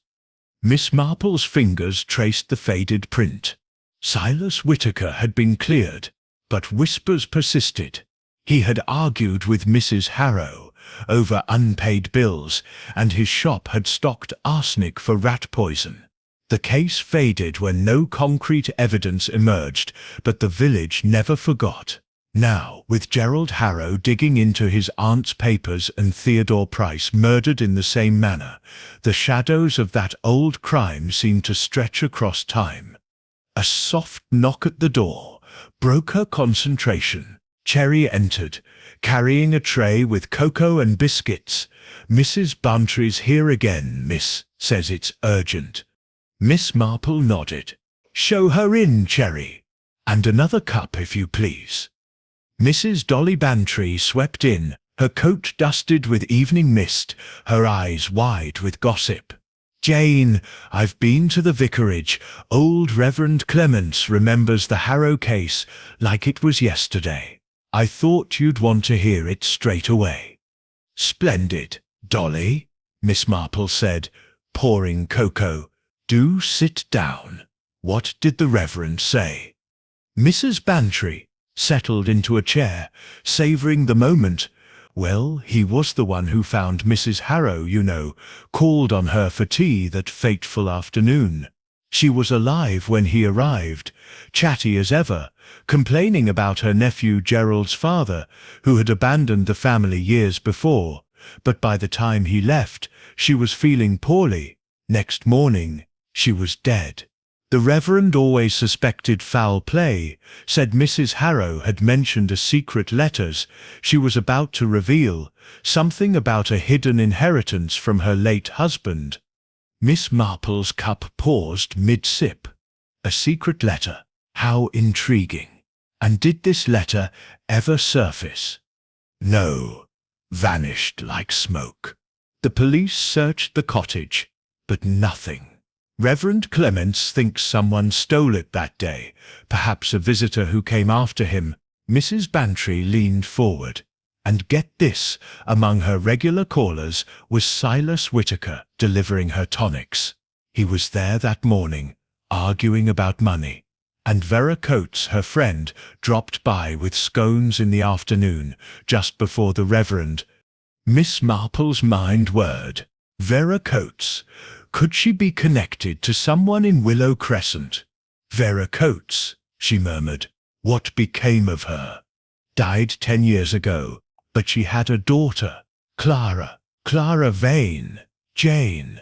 Miss Marple's fingers traced the faded print. Silas Whittaker had been cleared, but whispers persisted. He had argued with Mrs. Harrow over unpaid bills, and his shop had stocked arsenic for rat poison. The case faded when no concrete evidence emerged, but the village never forgot. Now, with Gerald Harrow digging into his aunt's papers and Theodore Price murdered in the same manner, the shadows of that old crime seemed to stretch across time. A soft knock at the door broke her concentration. Cherry entered, carrying a tray with cocoa and biscuits. "Mrs. Bantry's here again, miss. Says it's urgent." Miss Marple nodded. "Show her in, Cherry. And another cup, if you please." Mrs. Dolly Bantry swept in, her coat dusted with evening mist, her eyes wide with gossip. "Jane, I've been to the vicarage. Old Reverend Clements remembers the Harrow case like it was yesterday. I thought you'd want to hear it straight away." "Splendid, Dolly," Miss Marple said, pouring cocoa. "Do sit down. What did the Reverend say?" Mrs. Bantry settled into a chair, savouring the moment. "Well, he was the one who found Mrs. Harrow, you know, called on her for tea that fateful afternoon. She was alive when he arrived, chatty as ever, complaining about her nephew Gerald's father, who had abandoned the family years before, but by the time he left, she was feeling poorly. Next morning, she was dead. The Reverend always suspected foul play, said Mrs. Harrow had mentioned a secret letters she was about to reveal, something about a hidden inheritance from her late husband. Miss Marple's cup paused mid-sip. A secret letter. How intriguing. And did this letter ever surface? No. Vanished like smoke. The police searched the cottage, but nothing. Reverend Clements thinks someone stole it that day, perhaps a visitor who came after him. Mrs. Bantry leaned forward. And get this, among her regular callers was Silas Whittaker delivering her tonics. He was there that morning, arguing about money. And Vera Coates, her friend, dropped by with scones in the afternoon, just before the Reverend. Miss Marple's mind whirred. Vera Coates. Could she be connected to someone in Willow Crescent? Vera Coates, she murmured. What became of her? Died 10 years ago, but she had a daughter, Clara Vane, Jane.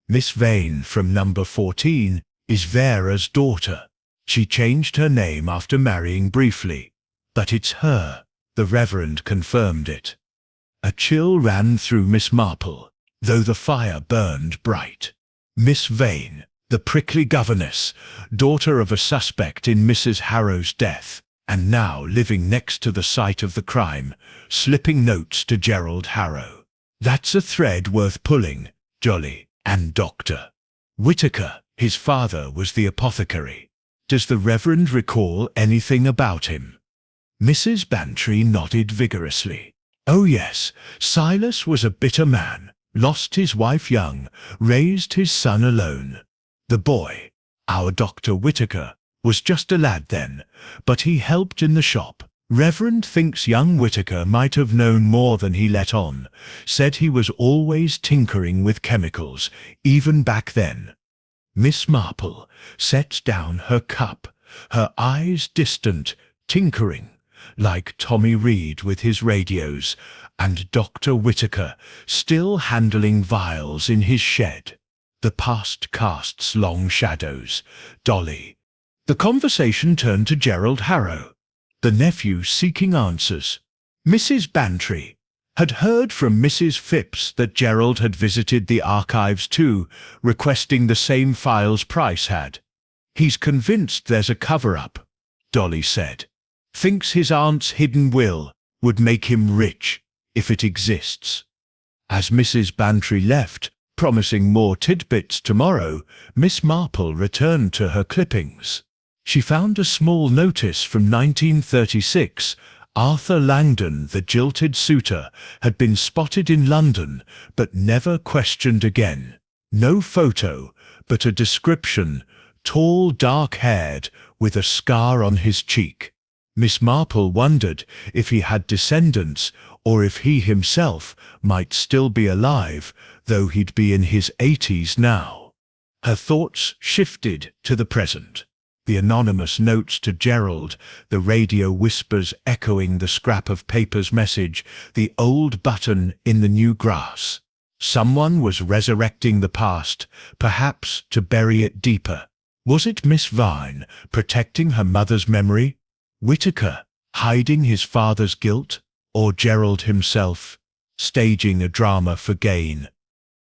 Miss Vane from number 14 is Vera's daughter. She changed her name after marrying briefly, but it's her. The Reverend confirmed it. A chill ran through Miss Marple, though the fire burned bright. Miss Vane, the prickly governess, daughter of a suspect in Mrs. Harrow's death, and now living next to the site of the crime, slipping notes to Gerald Harrow. That's a thread worth pulling, Jolly. And Dr. Whittaker, his father, was the apothecary. Does the Reverend recall anything about him? Mrs. Bantry nodded vigorously. Oh yes, Silas was a bitter man, lost his wife young, raised his son alone. The boy, our Dr. Whittaker, was just a lad then, but he helped in the shop. Reverend thinks young Whittaker might have known more than he let on, said he was always tinkering with chemicals, even back then. Miss Marple set down her cup, her eyes distant, tinkering, like Tommy Reed with his radios, and Dr. Whittaker still handling vials in his shed. The past casts long shadows. Dolly. The conversation turned to Gerald Harrow, the nephew seeking answers. Mrs. Bantry had heard from Mrs. Phipps that Gerald had visited the archives too, requesting the same files Price had. He's convinced there's a cover-up, Dolly said. Thinks his aunt's hidden will would make him rich, if it exists. As Mrs. Bantry left, promising more tidbits tomorrow, Miss Marple returned to her clippings. She found a small notice from 1936. Arthur Langdon, the jilted suitor, had been spotted in London, but never questioned again. No photo, but a description: tall, dark-haired, with a scar on his cheek. Miss Marple wondered if he had descendants, or if he himself might still be alive, though he'd be in his 80s now. Her thoughts shifted to the present. The anonymous notes to Gerald, the radio whispers echoing the scrap of paper's message, the old button in the new grass. Someone was resurrecting the past, perhaps to bury it deeper. Was it Miss Vine, protecting her mother's memory? Whittaker, hiding his father's guilt? Or Gerald himself, staging a drama for gain?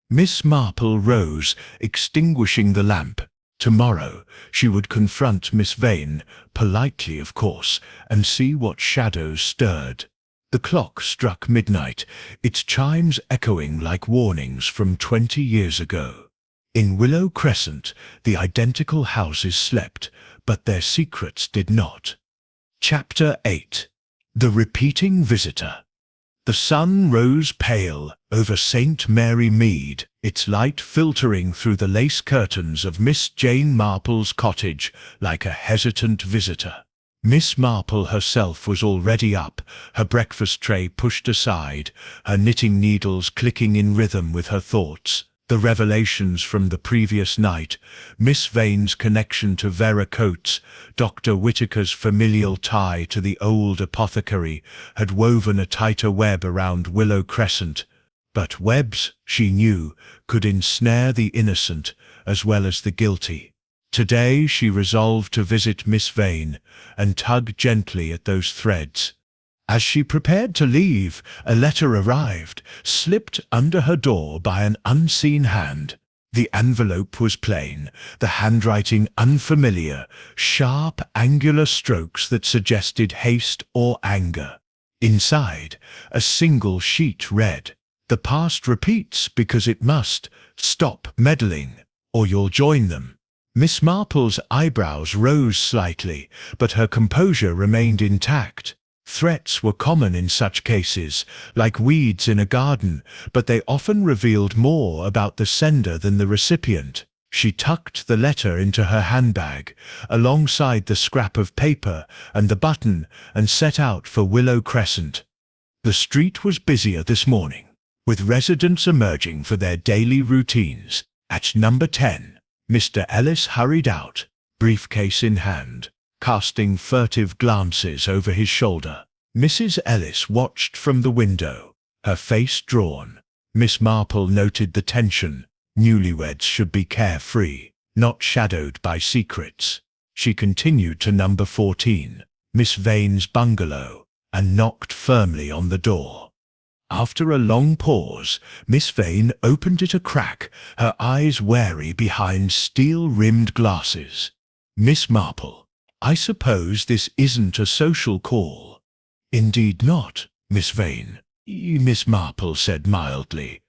Miss Marple rose, extinguishing the lamp. Tomorrow she would confront Miss Vane, politely of course, and see what shadows stirred. The clock struck midnight, its chimes echoing like warnings from 20 years ago. In Willow Crescent, the identical houses slept, but their secrets did not. Chapter 8. The Repeating Visitor. The sun rose pale over St. Mary Mead, its light filtering through the lace curtains of Miss Jane Marple's cottage like a hesitant visitor. Miss Marple herself was already up, her breakfast tray pushed aside, her knitting needles clicking in rhythm with her thoughts. The revelations from the previous night, Miss Vane's connection to Vera Coates, Dr. Whittaker's familial tie to the old apothecary, had woven a tighter web around Willow Crescent. But webs, she knew, could ensnare the innocent as well as the guilty. Today she resolved to visit Miss Vane and tug gently at those threads. As she prepared to leave, a letter arrived, slipped under her door by an unseen hand. The envelope was plain, the handwriting unfamiliar, sharp, angular strokes that suggested haste or anger. Inside, a single sheet read, "The past repeats because it must. Stop meddling, or you'll join them." Miss Marple's eyebrows rose slightly, but her composure remained intact. Threats were common in such cases, like weeds in a garden, but they often revealed more about the sender than the recipient. She tucked the letter into her handbag, alongside the scrap of paper and the button, and set out for Willow Crescent. The street was busier this morning, with residents emerging for their daily routines. At number 10, Mr. Ellis hurried out, briefcase in hand, casting furtive glances over his shoulder. Mrs. Ellis watched from the window, her face drawn. Miss Marple noted the tension. Newlyweds should be carefree, not shadowed by secrets. She continued to number 14, Miss Vane's bungalow, and knocked firmly on the door. After a long pause, Miss Vane opened it a crack, her eyes wary behind steel-rimmed glasses. "Miss Marple, I suppose this isn't a social call." "Indeed not, Miss Vane," Miss Marple said mildly,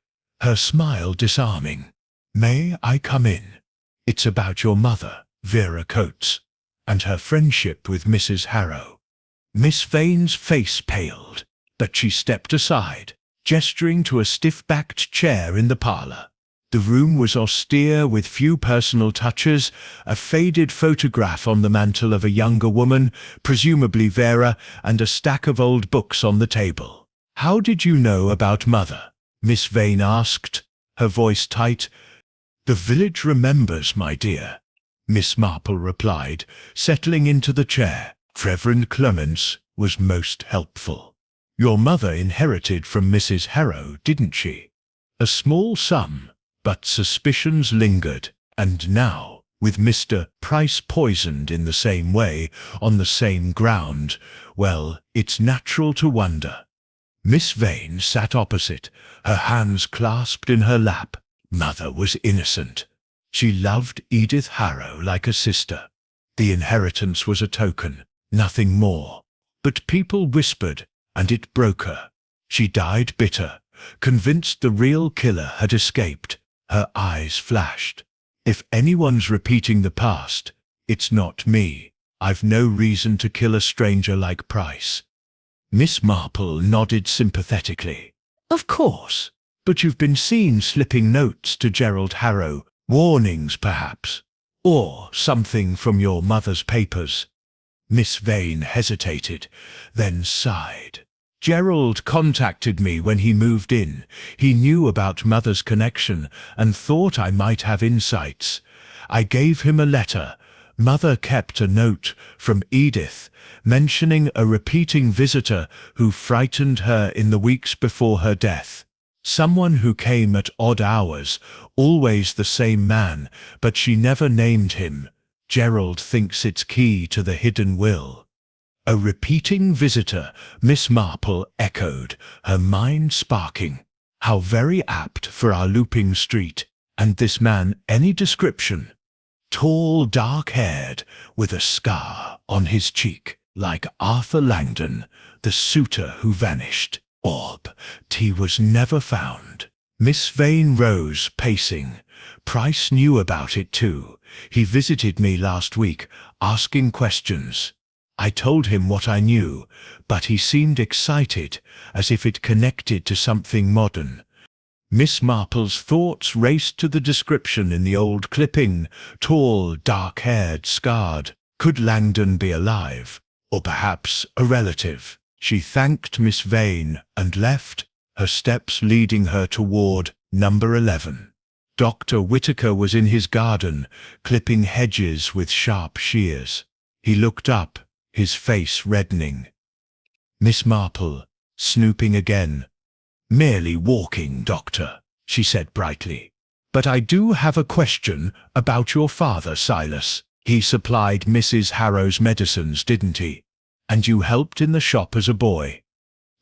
her smile disarming. "May I come in? It's about your mother, Vera Coates, and her friendship with Mrs. Harrow." Miss Vane's face paled, but she stepped aside, gesturing to a stiff-backed chair in the parlour. The room was austere with few personal touches, a faded photograph on the mantel of a younger woman, presumably Vera, and a stack of old books on the table. "How did you know about Mother?" Miss Vane asked, her voice tight. "The village remembers, my dear," Miss Marple replied, settling into the chair. "Reverend Clements was most helpful. Your mother inherited from Mrs. Harrow, didn't she? A small sum, but suspicions lingered, and now, with Mr. Price poisoned in the same way, on the same ground, well, it's natural to wonder." Miss Vane sat opposite, her hands clasped in her lap. Mother was innocent. She loved Edith Harrow like a sister. The inheritance was a token, nothing more. But people whispered, and it broke her. She died bitter, convinced the real killer had escaped. Her eyes flashed. "If anyone's repeating the past, it's not me. I've no reason to kill a stranger like Price." Miss Marple nodded sympathetically. "Of course. But you've been seen slipping notes to Gerald Harrow, warnings perhaps, or something from your mother's papers." Miss Vane hesitated, then sighed. "Gerald contacted me when he moved in. He knew about Mother's connection and thought I might have insights. I gave him a letter. Mother kept a note from Edith, mentioning a repeating visitor who frightened her in the weeks before her death. Someone who came at odd hours, always the same man, but she never named him. Gerald thinks it's key to the hidden will." "A repeating visitor," Miss Marple echoed, her mind sparking. "How very apt for our looping street. And this man, any description?" "Tall, dark-haired, with a scar on his cheek, like Arthur Langdon, the suitor who vanished. He was never found." Miss Vane rose, pacing. "Price knew about it too. He visited me last week, asking questions. I told him what I knew, but he seemed excited, as if it connected to something modern." Miss Marple's thoughts raced to the description in the old clipping: tall, dark-haired, scarred. Could Langdon be alive? Or perhaps a relative? She thanked Miss Vane and left, her steps leading her toward number 11. Dr. Whitaker was in his garden, clipping hedges with sharp shears. He looked up, his face reddening. Miss Marple, snooping again. "Merely walking, Doctor," she said brightly. "But I do have a question about your father, Silas. He supplied Mrs. Harrow's medicines, didn't he? And you helped in the shop as a boy."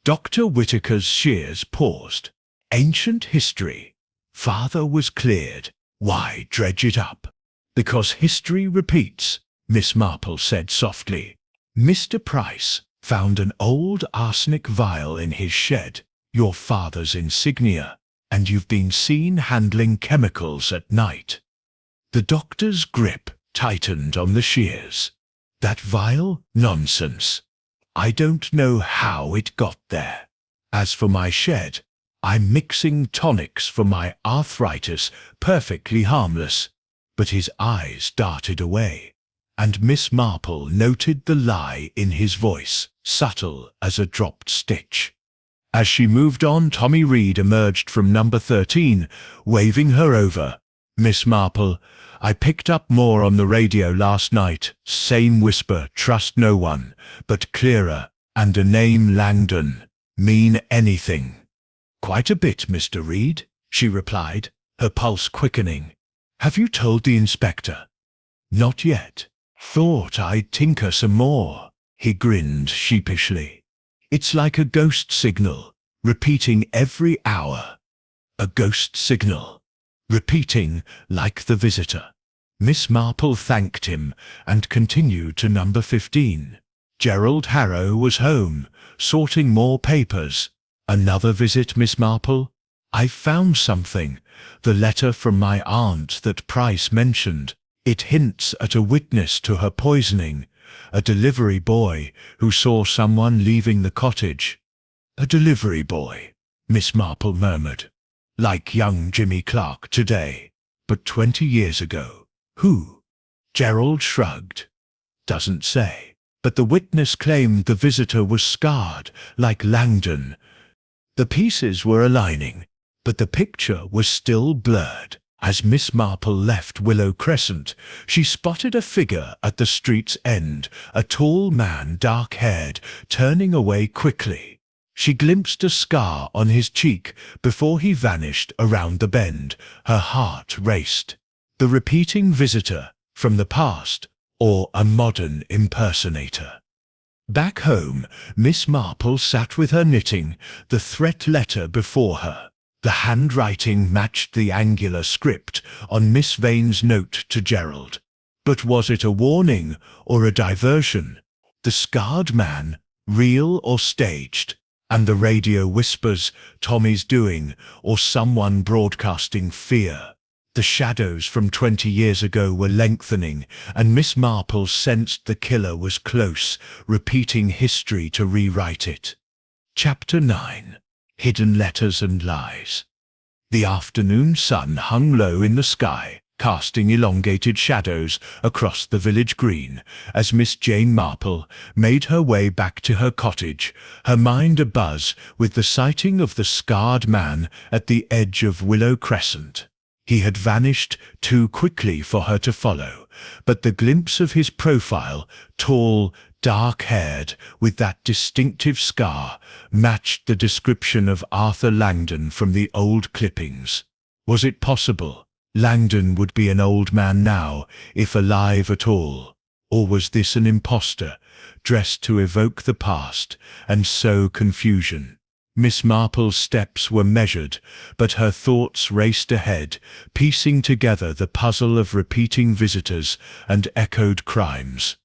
Dr. Whitaker's shears paused. Ancient history. Father was cleared. Why dredge it up? "Because history repeats," Miss Marple said softly. "Mr. Price found an old arsenic vial in his shed, your father's insignia, and you've been seen handling chemicals at night." The doctor's grip tightened on the shears. "That vial? Nonsense. I don't know how it got there. As for my shed, I'm mixing tonics for my arthritis, perfectly harmless." But his eyes darted away, and Miss Marple noted the lie in his voice, subtle as a dropped stitch. As she moved on, Tommy Reed emerged from number 13, waving her over. "Miss Marple, I picked up more on the radio last night. Same whisper, trust no one, but clearer, and a name Langdon. Mean anything?" "Quite a bit, Mr. Reed," she replied, her pulse quickening. "Have you told the inspector?" "Not yet. Thought I'd tinker some more." He grinned sheepishly. "It's like a ghost signal, repeating every hour." A ghost signal, repeating like the visitor. Miss Marple thanked him and continued to number 15. Gerald Harrow was home, sorting more papers. "Another visit, Miss Marple? I've found something. The letter from my aunt that Price mentioned. It hints at a witness to her poisoning, a delivery boy who saw someone leaving the cottage." "A delivery boy," Miss Marple murmured. "Like young Jimmy Clark today, but 20 years ago. Who?" Gerald shrugged. "Doesn't say. But the witness claimed the visitor was scarred, like Langdon." The pieces were aligning, but the picture was still blurred. As Miss Marple left Willow Crescent, she spotted a figure at the street's end, a tall man, dark-haired, turning away quickly. She glimpsed a scar on his cheek before he vanished around the bend. Her heart raced. The repeating visitor from the past, or a modern impersonator? Back home, Miss Marple sat with her knitting, the threat letter before her. The handwriting matched the angular script on Miss Vane's note to Gerald. But was it a warning or a diversion? The scarred man, real or staged? And the radio whispers, Tommy's doing, or someone broadcasting fear. The shadows from 20 years ago were lengthening, and Miss Marple sensed the killer was close, repeating history to rewrite it. Chapter 9. Hidden Letters and Lies. The afternoon sun hung low in the sky, casting elongated shadows across the village green, as Miss Jane Marple made her way back to her cottage, her mind abuzz with the sighting of the scarred man at the edge of Willow Crescent. He had vanished too quickly for her to follow, but the glimpse of his profile, tall, dark-haired, with that distinctive scar, matched the description of Arthur Langdon from the old clippings. Was it possible Langdon would be an old man now, if alive at all? Or was this an impostor, dressed to evoke the past, and sow confusion? Miss Marple's steps were measured, but her thoughts raced ahead, piecing together the puzzle of repeating visitors and echoed crimes.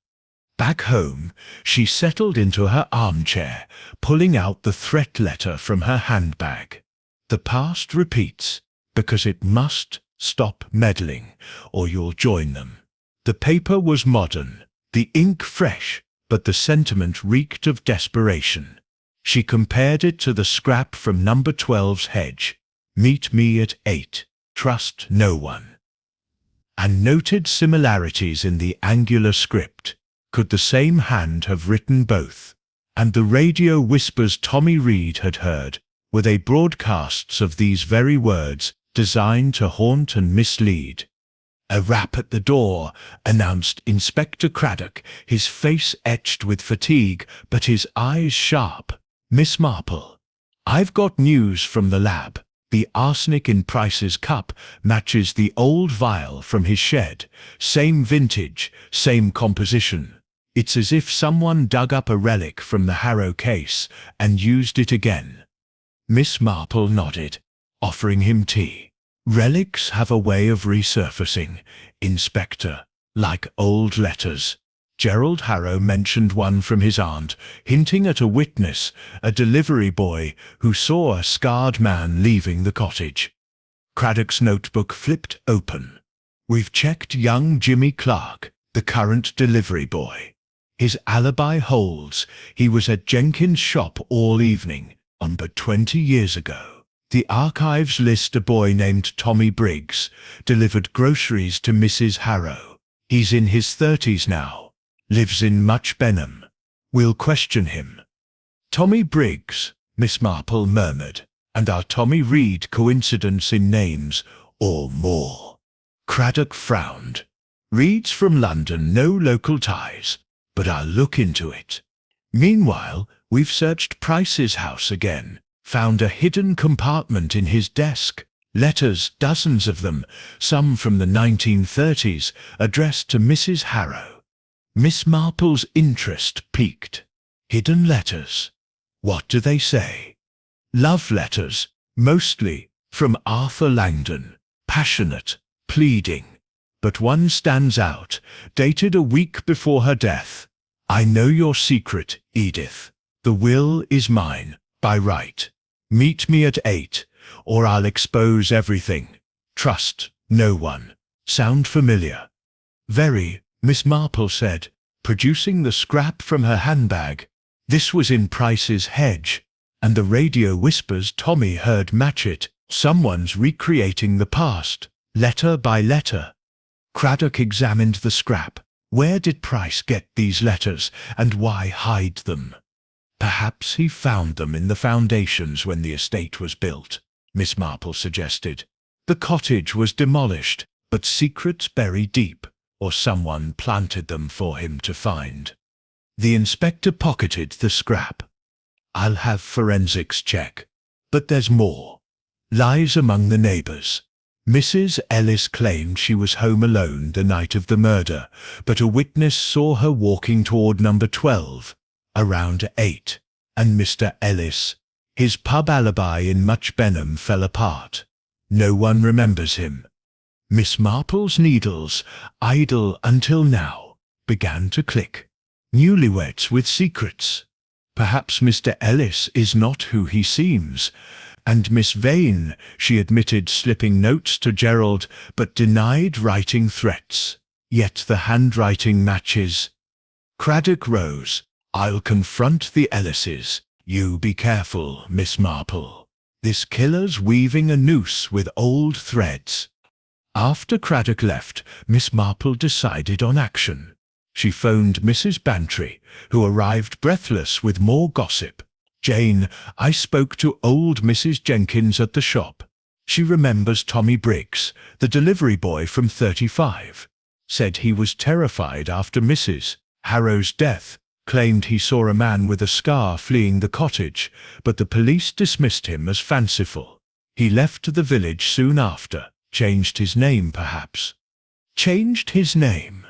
Back home, she settled into her armchair, pulling out the threat letter from her handbag. The past repeats, because it must. Stop meddling, or you'll join them. The paper was modern, the ink fresh, but the sentiment reeked of desperation. She compared it to the scrap from number 12's hedge. Meet me at 8. Trust no one. And noted similarities in the angular script. Could the same hand have written both? And the radio whispers Tommy Reed had heard, were they broadcasts of these very words, designed to haunt and mislead. A rap at the door announced Inspector Craddock, his face etched with fatigue, but his eyes sharp. "Miss Marple, I've got news from the lab. The arsenic in Price's cup matches the old vial from his shed. Same vintage, same composition. It's as if someone dug up a relic from the Harrow case and used it again." Miss Marple nodded, offering him tea. "Relics have a way of resurfacing, Inspector, like old letters." Gerald Harrow mentioned one from his aunt, hinting at a witness, a delivery boy who saw a scarred man leaving the cottage. Craddock's notebook flipped open. "We've checked young Jimmy Clark, the current delivery boy. His alibi holds. He was at Jenkins' shop all evening, but 20 years ago. The archives list a boy named Tommy Briggs, delivered groceries to Mrs. Harrow. He's in his 30s now, lives in Much Benham. We'll question him." "Tommy Briggs," Miss Marple murmured, "and our Tommy Reed coincidence in names, or more?" Craddock frowned. "Reed's from London, no local ties, but I'll look into it." Meanwhile, we've searched Price's house again. Found a hidden compartment in his desk. Letters, dozens of them, some from the 1930s, addressed to Mrs. Harrow. Miss Marple's interest piqued. "Hidden letters? What do they say?" "Love letters, mostly, from Arthur Langdon. Passionate, pleading. But one stands out, dated a week before her death. 'I know your secret, Edith. The will is mine, by right. Meet me at 8, or I'll expose everything. Trust no one.' Sound familiar?" "Very," Miss Marple said, producing the scrap from her handbag. "This was in Price's hedge, and the radio whispers Tommy heard match it. Someone's recreating the past, letter by letter." Craddock examined the scrap. Where did Price get these letters, and why hide them? "Perhaps he found them in the foundations when the estate was built," Miss Marple suggested. "The cottage was demolished, but secrets bury deep, or someone planted them for him to find." The inspector pocketed the scrap. "I'll have forensics check. But there's more. Lies among the neighbours. Mrs. Ellis claimed she was home alone the night of the murder, but a witness saw her walking toward number 12. Around 8, and Mr. Ellis, his pub alibi in Much Benham, fell apart. No one remembers him." Miss Marple's needles, idle until now, began to click. Newlyweds with secrets. Perhaps Mr. Ellis is not who he seems. And Miss Vane, she admitted slipping notes to Gerald, but denied writing threats. Yet the handwriting matches. Craddock rose. "I'll confront the Ellises. You be careful, Miss Marple. This killer's weaving a noose with old threads." After Craddock left, Miss Marple decided on action. She phoned Mrs. Bantry, who arrived breathless with more gossip. "Jane, I spoke to old Mrs. Jenkins at the shop. She remembers Tommy Briggs, the delivery boy from 35. Said he was terrified after Mrs. Harrow's death. Claimed he saw a man with a scar fleeing the cottage, but the police dismissed him as fanciful. He left the village soon after. Changed his name, perhaps." "Changed his name?"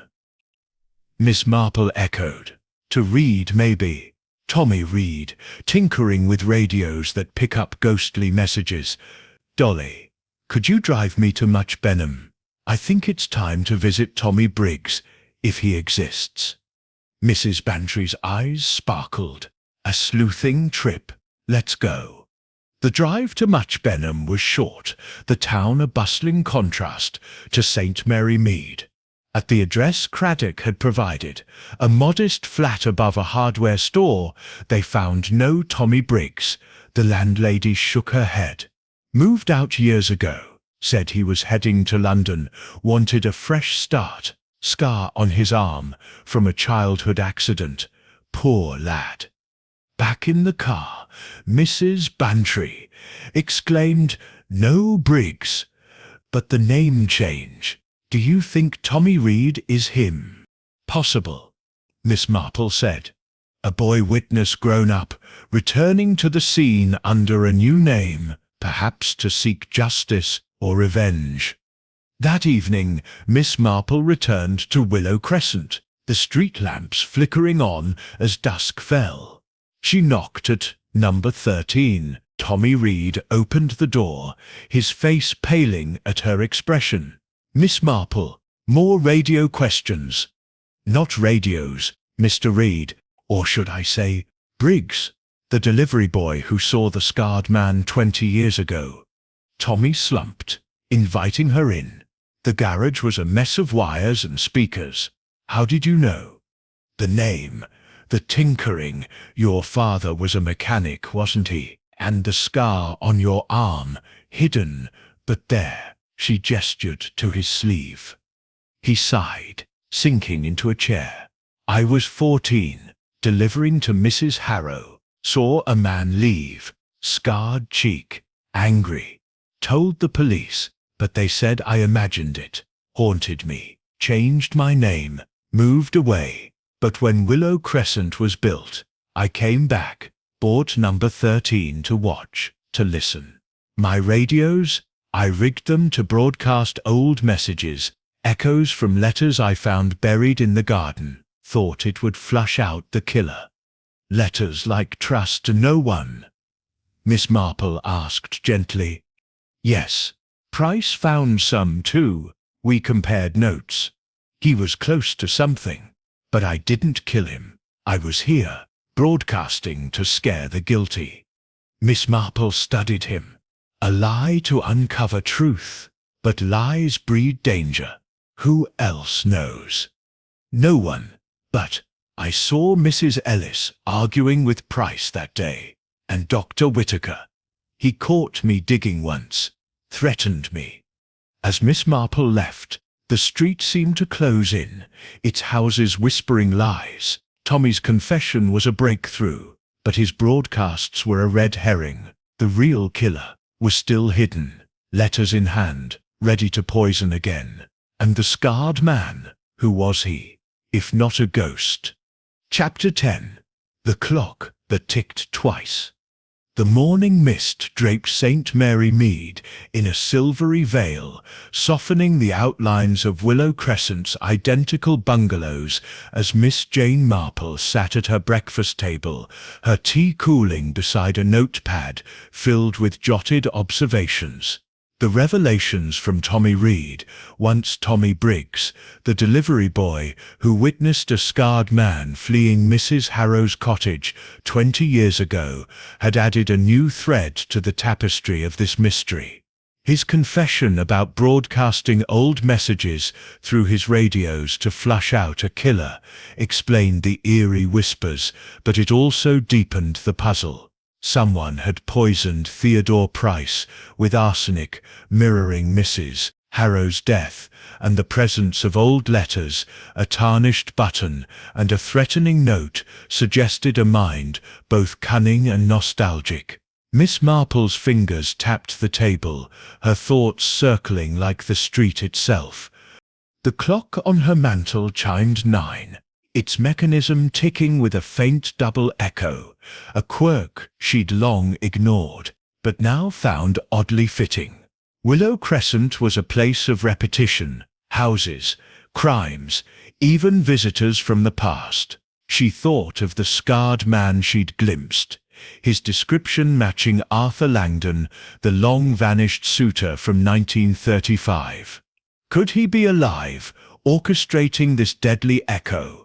Miss Marple echoed. "To Reed, maybe. Tommy Reed, tinkering with radios that pick up ghostly messages. Dolly, could you drive me to Much Benham? I think it's time to visit Tommy Briggs, if he exists." Mrs. Bantry's eyes sparkled. "A sleuthing trip. Let's go." The drive to Much Benham was short, the town a bustling contrast to St. Mary Mead. At the address Craddock had provided, a modest flat above a hardware store, they found no Tommy Briggs. The landlady shook her head. "Moved out years ago, said he was heading to London, wanted a fresh start. Scar on his arm from a childhood accident. Poor lad." Back in the car, Mrs. Bantry exclaimed, "No Briggs. But the name change. Do you think Tommy Reed is him? Possible, Miss Marple said. A boy witness grown up, returning to the scene under a new name, perhaps to seek justice or revenge. That evening, Miss Marple returned to Willow Crescent, the street lamps flickering on as dusk fell. She knocked at number 13. Tommy Reed opened the door, his face paling at her expression. Miss Marple, more radio questions. Not radios, Mr. Reed, or should I say, Briggs, the delivery boy who saw the scarred man 20 years ago. Tommy slumped, inviting her in. The garage was a mess of wires and speakers. How did you know? The name, the tinkering. Your father was a mechanic, wasn't he? And the scar on your arm, hidden, but there. She gestured to his sleeve. He sighed, sinking into a chair. I was 14, delivering to Mrs. Harrow. Saw a man leave, scarred cheek, angry. Told the police, but they said I imagined it. Haunted me. Changed my name. Moved away. But when Willow Crescent was built, I came back. Bought number 13 to watch, to listen. My radios, I rigged them to broadcast old messages, echoes from letters I found buried in the garden. Thought it would flush out the killer. Letters like trust to no one? Miss Marple asked gently. Yes. Price found some too. We compared notes. He was close to something. But I didn't kill him. I was here, broadcasting to scare the guilty. Miss Marple studied him. A lie to uncover truth. But lies breed danger. Who else knows? No one. But I saw Mrs. Ellis arguing with Price that day, and Dr. Whitaker. He caught me digging once, threatened me. As Miss Marple left, the street seemed to close in, its houses whispering lies. Tommy's confession was a breakthrough, but his broadcasts were a red herring. The real killer was still hidden, letters in hand, ready to poison again. And the scarred man, who was he, if not a ghost? Chapter 10. The Clock That Ticked Twice. The morning mist draped St. Mary Mead in a silvery veil, softening the outlines of Willow Crescent's identical bungalows as Miss Jane Marple sat at her breakfast table, her tea cooling beside a notepad filled with jotted observations. The revelations from Tommy Reed, once Tommy Briggs, the delivery boy who witnessed a scarred man fleeing Mrs. Harrow's cottage 20 years ago, had added a new thread to the tapestry of this mystery. His confession about broadcasting old messages through his radios to flush out a killer explained the eerie whispers, but it also deepened the puzzle. Someone had poisoned Theodore Price with arsenic, mirroring Mrs. Harrow's death, and the presence of old letters, a tarnished button, and a threatening note suggested a mind both cunning and nostalgic. Miss Marple's fingers tapped the table, her thoughts circling like the street itself. The clock on her mantel chimed 9. Its mechanism ticking with a faint double echo, a quirk she'd long ignored, but now found oddly fitting. Willow Crescent was a place of repetition, houses, crimes, even visitors from the past. She thought of the scarred man she'd glimpsed, his description matching Arthur Langdon, the long-vanished suitor from 1935. Could he be alive, orchestrating this deadly echo?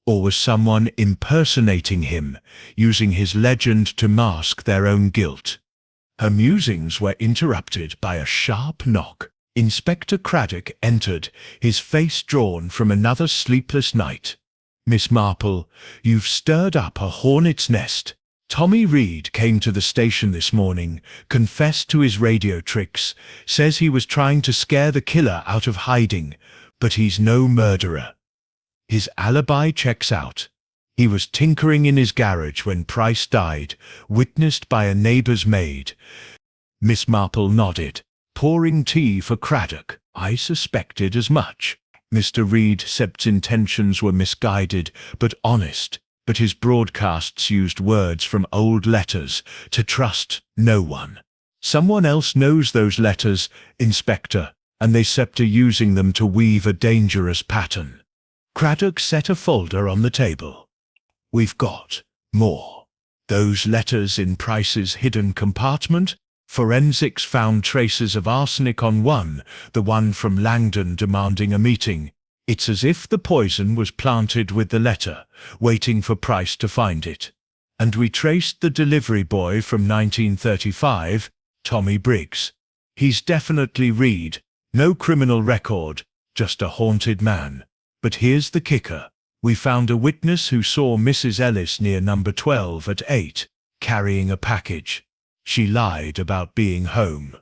Or was someone impersonating him, using his legend to mask their own guilt? Her musings were interrupted by a sharp knock. Inspector Craddock entered, his face drawn from another sleepless night. Miss Marple, you've stirred up a hornet's nest. Tommy Reed came to the station this morning, confessed to his radio tricks, says he was trying to scare the killer out of hiding, but he's no murderer. His alibi checks out. He was tinkering in his garage when Price died, witnessed by a neighbor's maid. Miss Marple nodded, pouring tea for Craddock. I suspected as much. Mr. Reed Sept's intentions were misguided, but honest, but his broadcasts used words from old letters to trust no one. Someone else knows those letters, Inspector, and they Sept are using them to weave a dangerous pattern. Craddock set a folder on the table. We've got more. Those letters in Price's hidden compartment. Forensics found traces of arsenic on one, the one from Langdon demanding a meeting. It's as if the poison was planted with the letter, waiting for Price to find it. And we traced the delivery boy from 1935, Tommy Briggs. He's definitely Reed. No criminal record, just a haunted man. But here's the kicker. We found a witness who saw Mrs. Ellis near number 12 at 8, carrying a package. She lied about being home.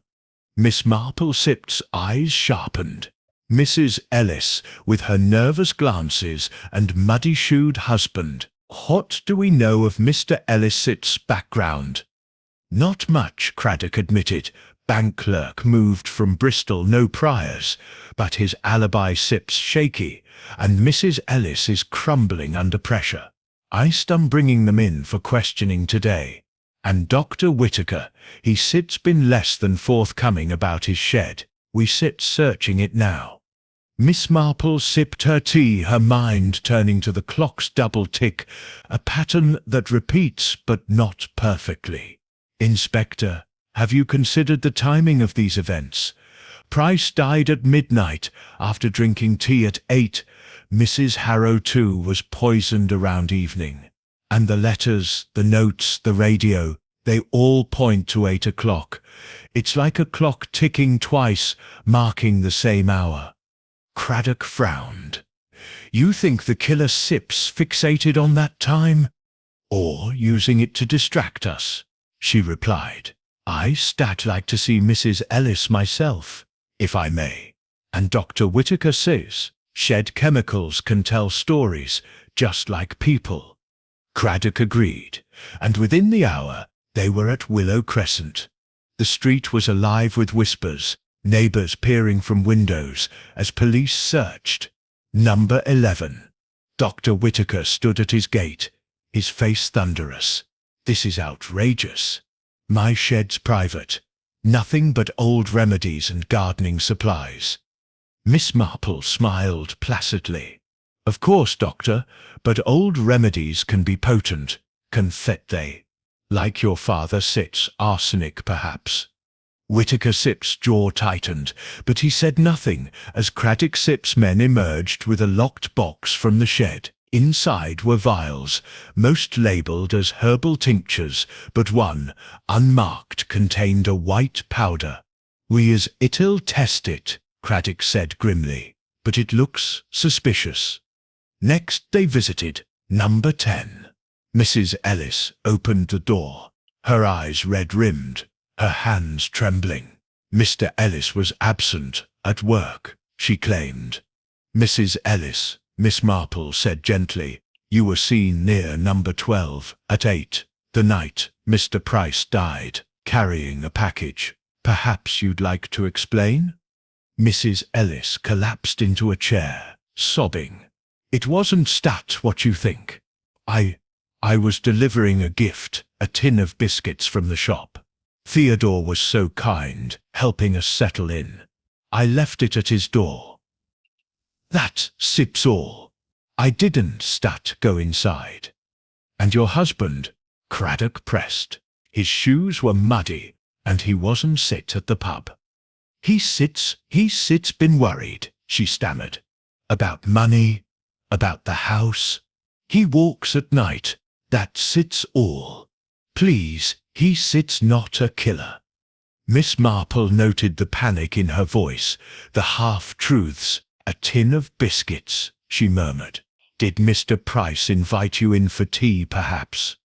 Miss Marple Sept's eyes sharpened. Mrs. Ellis, with her nervous glances and muddy-shoed husband. What do we know of Mr. Ellis' background? Not much, Craddock admitted. Bank clerk moved from Bristol, no priors, but his alibi Sept's shaky, and Mrs. Ellis is crumbling under pressure. I'm bringing them in for questioning today. And Dr. Whittaker, he Sept's been less than forthcoming about his shed. We sit searching it now. Miss Marple sipped her tea, her mind turning to the clock's double tick, a pattern that repeats but not perfectly. Inspector, have you considered the timing of these events? Price died at midnight after drinking tea at 8. Mrs. Harrow too was poisoned around evening. And the letters, the notes, the radio, they all point to 8 o'clock. It's like a clock ticking twice, marking the same hour. Craddock frowned. You think the killer Sept's fixated on that time? Or using it to distract us? She replied. I'd like to see Mrs. Ellis myself, if I may. And Dr. Whittaker says, shed chemicals can tell stories, just like people. Craddock agreed, and within the hour they were at Willow Crescent. The street was alive with whispers, neighbours peering from windows as police searched. Number 11. Dr. Whittaker stood at his gate, his face thunderous. This is outrageous. My shed's private. Nothing but old remedies and gardening supplies. Miss Marple smiled placidly. Of course, Doctor, but old remedies can be potent, can't they? Like your father Sept's arsenic, perhaps. Whittaker Sept's jaw tightened, but he said nothing as Craddock Sept's men emerged with a locked box from the shed. Inside were vials, most labelled as herbal tinctures, but one, unmarked, contained a white powder. It'll test it, Craddock said grimly, but it looks suspicious. Next they visited number 10. Mrs. Ellis opened the door, her eyes red-rimmed, her hands trembling. Mr. Ellis was absent, at work, she claimed. Mrs. Ellis, Miss Marple said gently, you were seen near number 12, at 8, the night Mr. Price died, carrying a package. Perhaps you'd like to explain? Mrs. Ellis collapsed into a chair, sobbing. It wasn't what you think. I was delivering a gift, a tin of biscuits from the shop. Theodore was so kind, helping us settle in. I left it at his door. That Sept's all. I didn't go inside. And your husband? Craddock pressed. His shoes were muddy, and he wasn't at the pub. He's been worried, she stammered. About money, about the house. He walks at night, that's all. Please, he's not a killer. Miss Marple noted the panic in her voice, the half-truths. A tin of biscuits, she murmured. Did Mr. Price invite you in for tea, perhaps?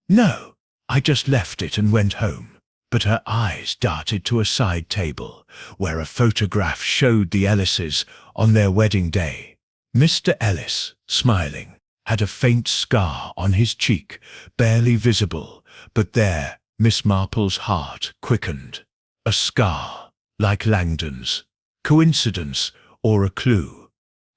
No, I just left it and went home. But her eyes darted to a side table, where a photograph showed the Ellises on their wedding day. Mr. Ellis, smiling, had a faint scar on his cheek, barely visible, but there, Miss Marple's heart quickened. A scar, like Langdon's. Coincidence or a clue?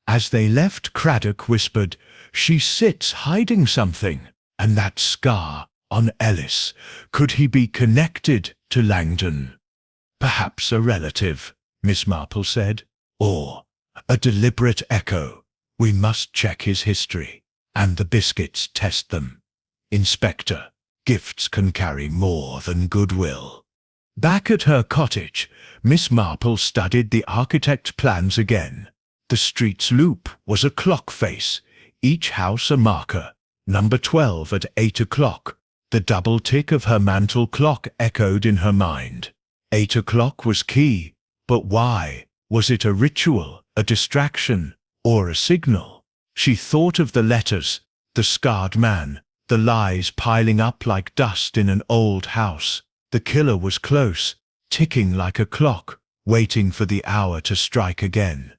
As they left, Craddock whispered, "She sits hiding something, and that scar on Ellis. Could he be connected to Langdon?" "Perhaps a relative," Miss Marple said. "Or a deliberate echo. We must check his history, and the biscuits test them. Inspector, gifts can carry more than goodwill." Back at her cottage, Miss Marple studied the architect's plans again. The street's loop was a clock face, each house a marker. Number 12 at 8 o'clock. The double tick of her mantel clock echoed in her mind. 8 o'clock was key, but why? Was it a ritual, a distraction, or a signal? She thought of the letters, the scarred man, the lies piling up like dust in an old house. The killer was close, ticking like a clock, waiting for the hour to strike again.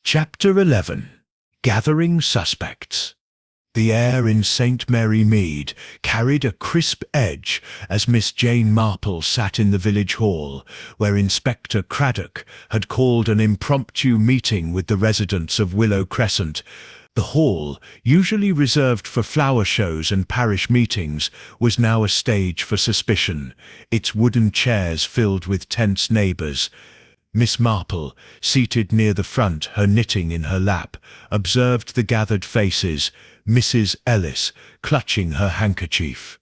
Chapter 11. Gathering Suspects. The air in St. Mary Mead carried a crisp edge as Miss Jane Marple sat in the village hall, where Inspector Craddock had called an impromptu meeting with the residents of Willow Crescent. The hall, usually reserved for flower shows and parish meetings, was now a stage for suspicion, its wooden chairs filled with tense neighbours. Miss Marple, seated near the front, her knitting in her lap, observed the gathered faces. Mrs. Ellis, clutching her handkerchief.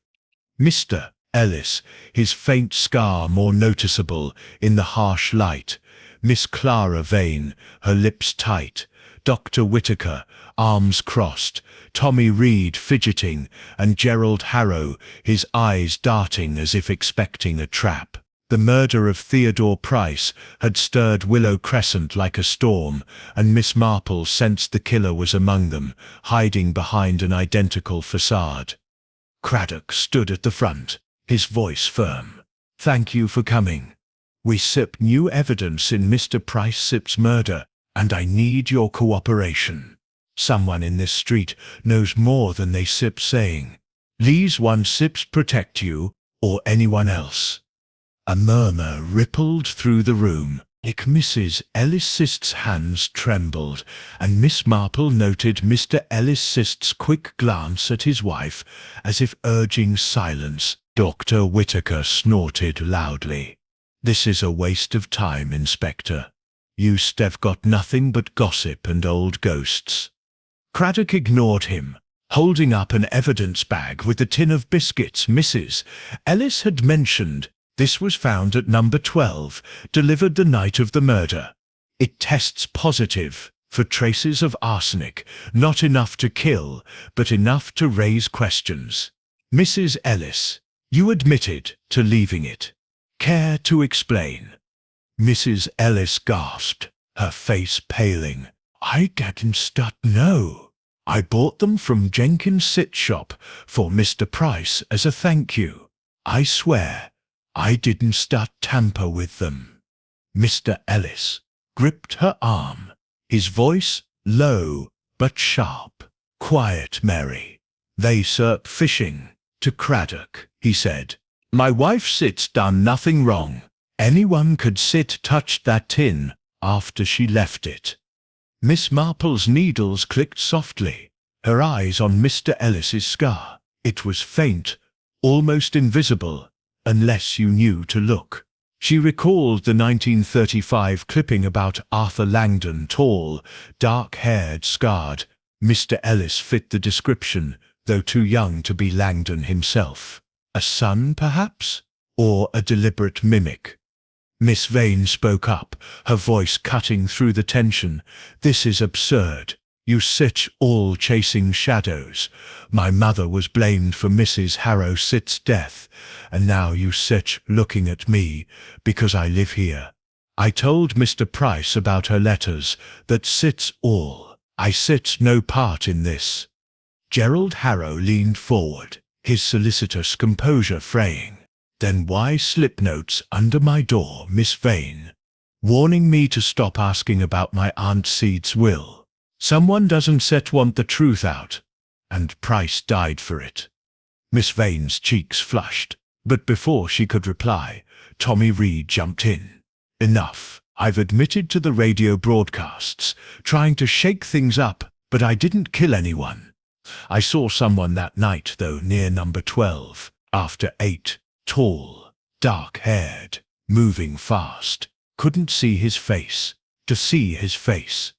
Mr. Ellis, his faint scar more noticeable in the harsh light. Miss Clara Vane, her lips tight. Dr. Whitaker, arms crossed. Tommy Reed fidgeting, and Gerald Harrow, his eyes darting as if expecting a trap. The murder of Theodore Price had stirred Willow Crescent like a storm, and Miss Marple sensed the killer was among them, hiding behind an identical facade. Craddock stood at the front, his voice firm. "Thank you for coming. We sip new evidence in Mr. Price's murder, and I need your cooperation. Someone in this street knows more than they sip saying. These one sips protect you, or anyone else." A murmur rippled through the room. Mrs. Ellis' hands trembled, and Miss Marple noted Mr. Ellis' quick glance at his wife, as if urging silence. Dr. Whitaker snorted loudly. "This is a waste of time, Inspector. You've got nothing but gossip and old ghosts." Craddock ignored him, holding up an evidence bag with a tin of biscuits Mrs. Ellis had mentioned. This was found at number 12, delivered the night of the murder. It tests positive for traces of arsenic, not enough to kill, but enough to raise questions. "Mrs. Ellis, you admitted to leaving it. Care to explain?" Mrs. Ellis gasped, her face paling. "I didn't know. I bought them from Jenkins' sit shop for Mr. Price as a thank you. I swear I didn't tamper with them." Mr. Ellis gripped her arm, his voice low but sharp. "Quiet, Mary. They serve fishing to Craddock," he said. "My wife sits done nothing wrong. Anyone could touched that tin after she left it." Miss Marple's needles clicked softly, her eyes on Mr. Ellis's scar. It was faint, almost invisible, unless you knew to look. She recalled the 1935 clipping about Arthur Langdon, tall, dark-haired, scarred. Mr. Ellis fit the description, though too young to be Langdon himself. A son, perhaps? Or a deliberate mimic? Miss Vane spoke up, her voice cutting through the tension. "This is absurd. You sit all chasing shadows. My mother was blamed for Mrs. Harrow's death, and now you sit looking at me because I live here. I told Mr. Price about her letters. That sits all. I sit no part in this." Gerald Harrow leaned forward, his solicitous composure fraying. "Then why slip notes under my door, Miss Vane, warning me to stop asking about my Aunt Seed's will? Someone doesn't want the truth out, and Price died for it." Miss Vane's cheeks flushed, but before she could reply, Tommy Reed jumped in. Enough. I've admitted to the radio broadcasts, trying to shake things up, but I didn't kill anyone. I saw someone that night, though, near number 12, after 8, tall, dark-haired, moving fast. Couldn't see his face. To see his face.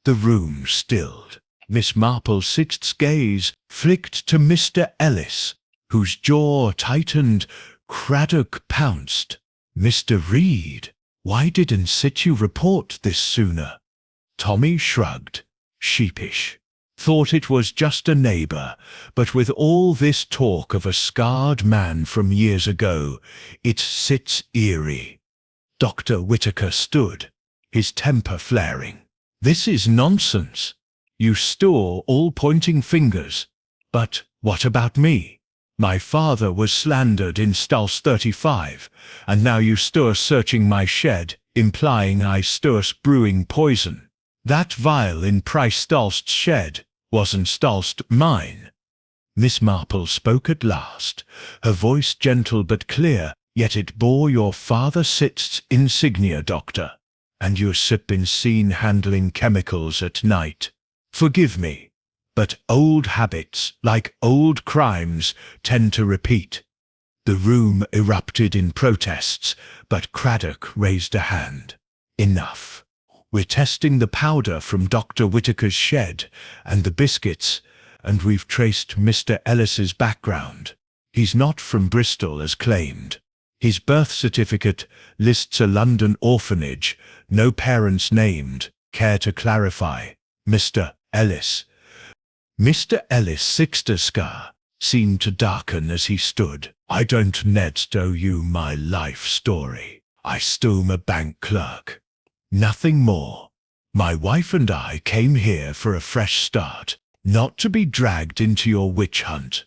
The room stilled. Miss Marple sit's gaze flicked to Mr. Ellis, whose jaw tightened. Craddock pounced. "Mr. Reed, why didn't you report this sooner?" Tommy shrugged, sheepish. Thought it was just a neighbor, but with all this talk of a scarred man from years ago, it sits eerie. Dr. Whittaker stood, his temper flaring. "This is nonsense. You store all pointing fingers. But what about me? My father was slandered in Stulse 35, and now you stir searching my shed, implying I stir's brewing poison. That vial in Price Stulst's shed wasn't Stulst mine." Miss Marple spoke at last, her voice gentle but clear, "Yet it bore your father sit's insignia, doctor, and you've been seen handling chemicals at night. Forgive me, but old habits, like old crimes, tend to repeat." The room erupted in protests, but Craddock raised a hand. "Enough. We're testing the powder from Dr. Whittaker's shed, and the biscuits, and we've traced Mr. Ellis's background. He's not from Bristol as claimed. His birth certificate lists a London orphanage, no parents named. Care to clarify, Mr. Ellis?" Mr. Ellis' sixter scar seemed to darken as he stood. "I don't need to you my life story. I still am a bank clerk. Nothing more. My wife and I came here for a fresh start, not to be dragged into your witch hunt."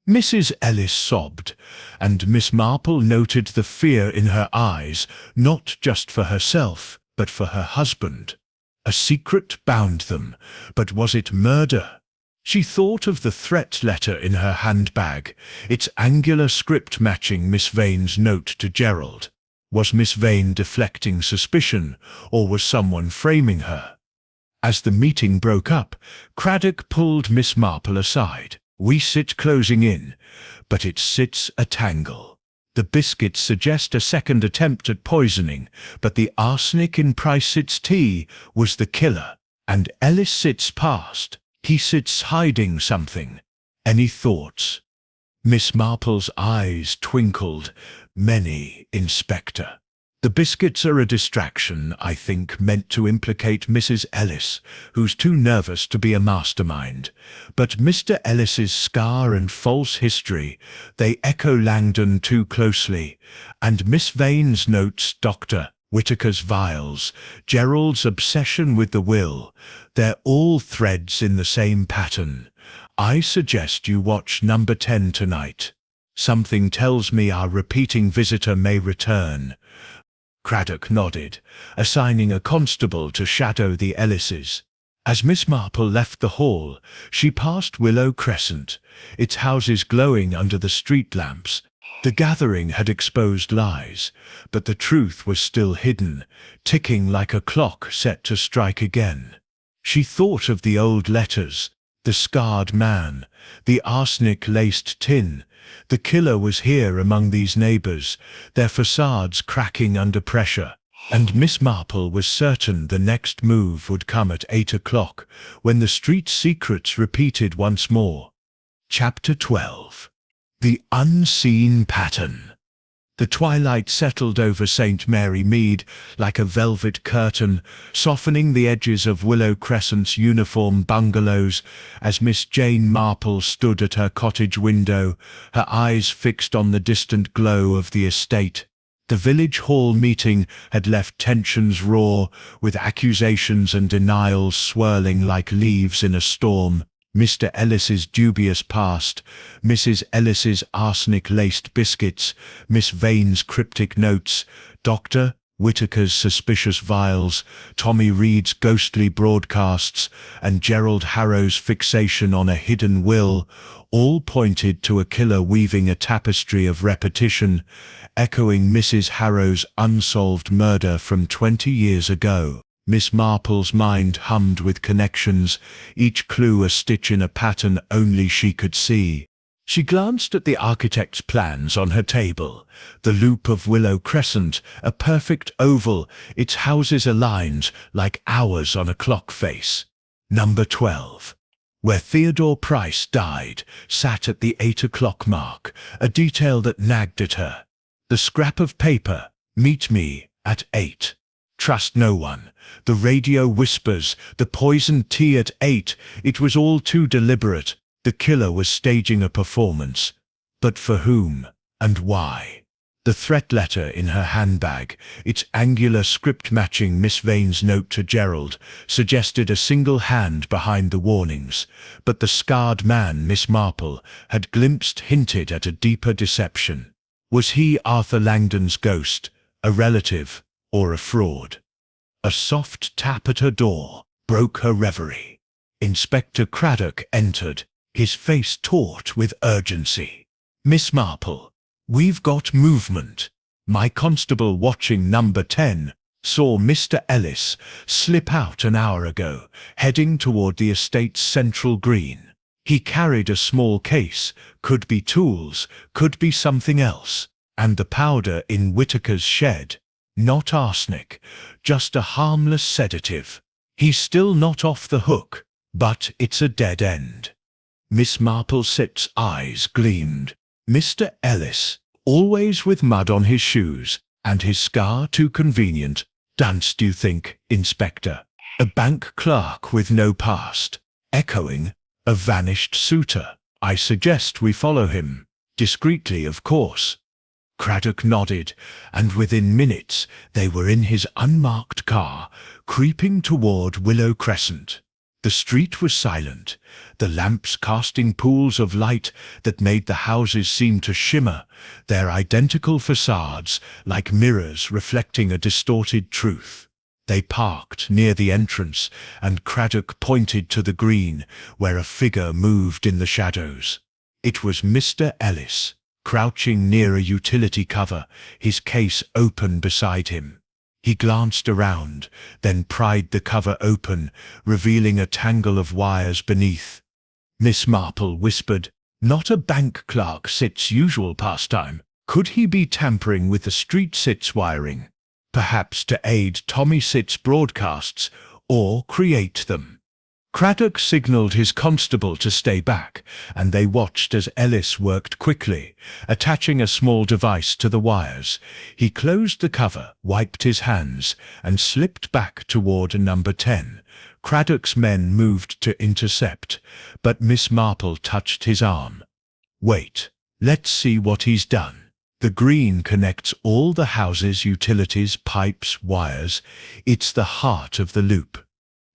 Mrs. Ellis sobbed, and Miss Marple noted the fear in her eyes, not just for herself, but for her husband. A secret bound them, but was it murder? She thought of the threat letter in her handbag, its angular script matching Miss Vane's note to Gerald. Was Miss Vane deflecting suspicion, or was someone framing her? As the meeting broke up, Craddock pulled Miss Marple aside. "We sit closing in, but it sits a tangle. The biscuits suggest a second attempt at poisoning, but the arsenic in Price's tea was the killer, and Ellis sits past. He sits hiding something. Any thoughts?" Miss Marple's eyes twinkled. "Many, Inspector. The biscuits are a distraction, I think, meant to implicate Mrs. Ellis, who's too nervous to be a mastermind. But Mr. Ellis's scar and false history, they echo Langdon too closely. And Miss Vane's notes, Dr. Whittaker's vials, Gerald's obsession with the will, they're all threads in the same pattern. I suggest you watch number 10 tonight. Something tells me our repeating visitor may return." Craddock nodded, assigning a constable to shadow the Ellises. As Miss Marple left the hall, she passed Willow Crescent, its houses glowing under the street lamps. The gathering had exposed lies, but the truth was still hidden, ticking like a clock set to strike again. She thought of the old letters, the scarred man, the arsenic-laced tin. The killer was here among these neighbors, their facades cracking under pressure, and Miss Marple was certain the next move would come at 8 o'clock, when the street secrets repeated once more. Chapter 12. The Unseen Pattern. The twilight settled over St. Mary Mead like a velvet curtain, softening the edges of Willow Crescent's uniform bungalows as Miss Jane Marple stood at her cottage window, her eyes fixed on the distant glow of the estate. The village hall meeting had left tensions raw, with accusations and denials swirling like leaves in a storm. Mr. Ellis's dubious past, Mrs. Ellis's arsenic-laced biscuits, Miss Vane's cryptic notes, Dr. Whitaker's suspicious vials, Tommy Reed's ghostly broadcasts, and Gerald Harrow's fixation on a hidden will all pointed to a killer weaving a tapestry of repetition, echoing Mrs. Harrow's unsolved murder from 20 years ago. Miss Marple's mind hummed with connections, each clue a stitch in a pattern only she could see. She glanced at the architect's plans on her table. The loop of Willow Crescent, a perfect oval, its houses aligned like hours on a clock face. Number 12. Where Theodore Price died, sat at the 8 o'clock mark, a detail that nagged at her. The scrap of paper, meet me at 8. Trust no one. The radio whispers, the poisoned tea at 8. It was all too deliberate. The killer was staging a performance. But for whom and why? The threat letter in her handbag, its angular script matching Miss Vane's note to Gerald, suggested a single hand behind the warnings, but the scarred man Miss Marple had glimpsed hinted at a deeper deception. Was he Arthur Langdon's ghost, a relative, or a fraud? A soft tap at her door broke her reverie. Inspector Craddock entered, his face taut with urgency. Miss Marple, we've got movement. My constable watching number 10 saw Mr. Ellis slip out an hour ago, heading toward the estate's central green. He carried a small case, could be tools, could be something else, and the powder in Whitaker's shed. Not arsenic, just a harmless sedative. He's still not off the hook, but it's a dead end. Miss Marple's eyes gleamed. Mr. Ellis, always with mud on his shoes, and his scar too convenient. Dunce, do you think, Inspector? A bank clerk with no past. Echoing, a vanished suitor. I suggest we follow him. Discreetly, of course. Craddock nodded, and within minutes they were in his unmarked car, creeping toward Willow Crescent. The street was silent, the lamps casting pools of light that made the houses seem to shimmer, their identical facades like mirrors reflecting a distorted truth. They parked near the entrance, and Craddock pointed to the green, where a figure moved in the shadows. It was Mr. Ellis, crouching near a utility cover, his case open beside him. He glanced around, then pried the cover open, revealing a tangle of wires beneath. Miss Marple whispered, "Not a bank clerk Sit's usual pastime. Could he be tampering with the street Sit's wiring? Perhaps to aid Tommy Sit's broadcasts, or create them." Craddock signaled his constable to stay back, and they watched as Ellis worked quickly, attaching a small device to the wires. He closed the cover, wiped his hands, and slipped back toward number 10. Craddock's men moved to intercept, but Miss Marple touched his arm. "Wait, let's see what he's done. The green connects all the houses, utilities, pipes, wires. It's the heart of the loop."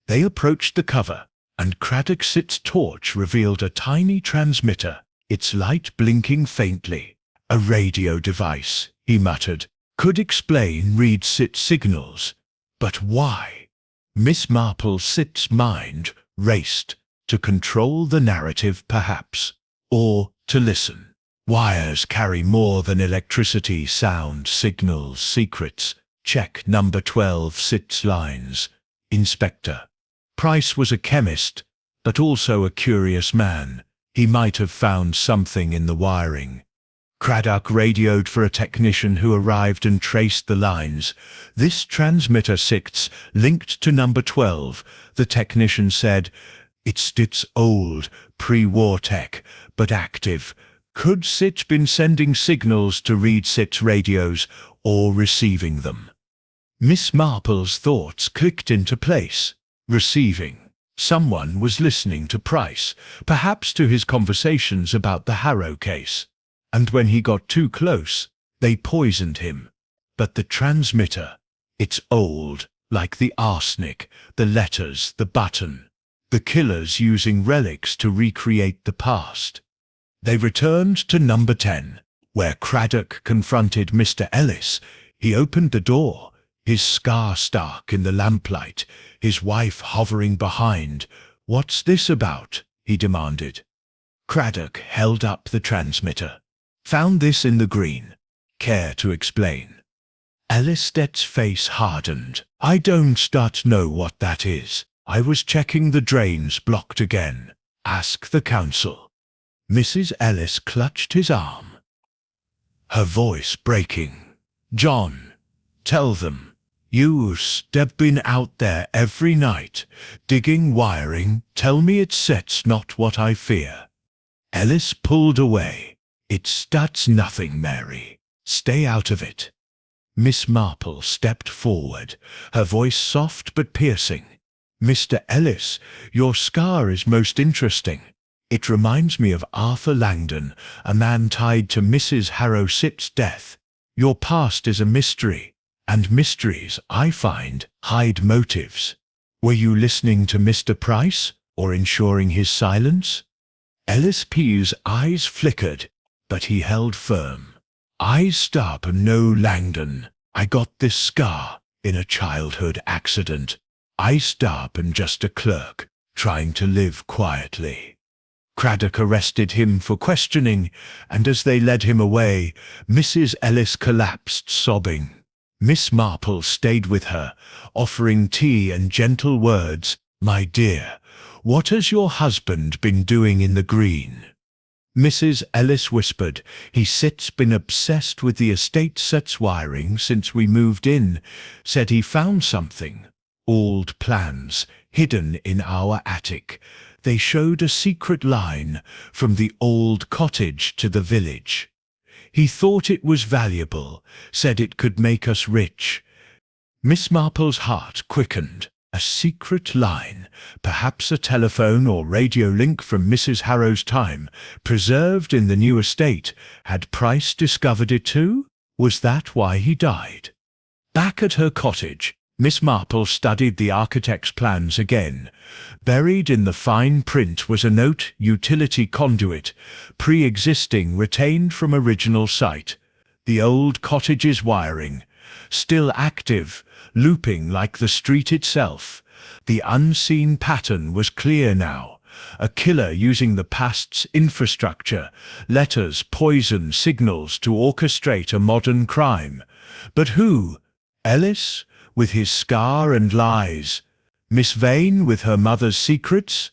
They approached the cover, and Craddock's torch revealed a tiny transmitter, its light blinking faintly. "A radio device," he muttered. "Could explain Reed's signals. But why?" Miss Marple's mind raced. To control the narrative, perhaps. Or to listen. Wires carry more than electricity, sound, signals, secrets. Check number 12 lines. Inspector. Price was a chemist, but also a curious man. He might have found something in the wiring. Craddock radioed for a technician who arrived and traced the lines. "This transmitter Sit's linked to number 12, the technician said. It's old, pre-war tech, but active. Could Sit been sending signals to read Sit's radios, or receiving them?" Miss Marple's thoughts clicked into place. Receiving. Someone was listening to Price, perhaps to his conversations about the Harrow case. And when he got too close, they poisoned him. But the transmitter, it's old, like the arsenic, the letters, the button. The killers using relics to recreate the past. They returned to number 10, where Craddock confronted Mr. Ellis. He opened the door, his scar stark in the lamplight, his wife hovering behind. "What's this about?" he demanded. Craddock held up the transmitter. "Found this in the green. Care to explain?" Ellistet's face hardened. "I don't know what that is. I was checking the drains blocked again. Ask the council." Mrs. Ellis clutched his arm, her voice breaking. "John, tell them. They've been out there every night, digging wiring. Tell me that's not what I fear." Ellis pulled away. That's nothing, Mary. Stay out of it." Miss Marple stepped forward, her voice soft but piercing. "Mr. Ellis, your scar is most interesting. It reminds me of Arthur Langdon, a man tied to Mrs. Harrowsit's death. Your past is a mystery, and mysteries, I find, hide motives. Were you listening to Mr. Price, or ensuring his silence?" Ellis P's eyes flickered, but he held firm. "I no Langdon. I got this scar in a childhood accident. I am just a clerk, trying to live quietly." Craddock arrested him for questioning, and as they led him away, Mrs. Ellis collapsed sobbing. Miss Marple stayed with her, offering tea and gentle words. "My dear, what has your husband been doing in the green?" Mrs. Ellis whispered. "He's been obsessed with the estate's wiring since we moved in. Said he found something. Old plans, hidden in our attic. They showed a secret line from the old cottage to the village. He thought it was valuable, said it could make us rich." Miss Marple's heart quickened. A secret line, perhaps a telephone or radio link from Mrs. Harrow's time, preserved in the new estate. Had Price discovered it too? Was that why he died? Back at her cottage, Miss Marple studied the architect's plans again. Buried in the fine print was a note: "Utility conduit, pre-existing, retained from original site. The old cottage's wiring, still active, looping like the street itself." The unseen pattern was clear now. A killer using the past's infrastructure, letters, poison, signals to orchestrate a modern crime. But who? Ellis, with his scar and lies? Miss Vane, with her mother's secrets?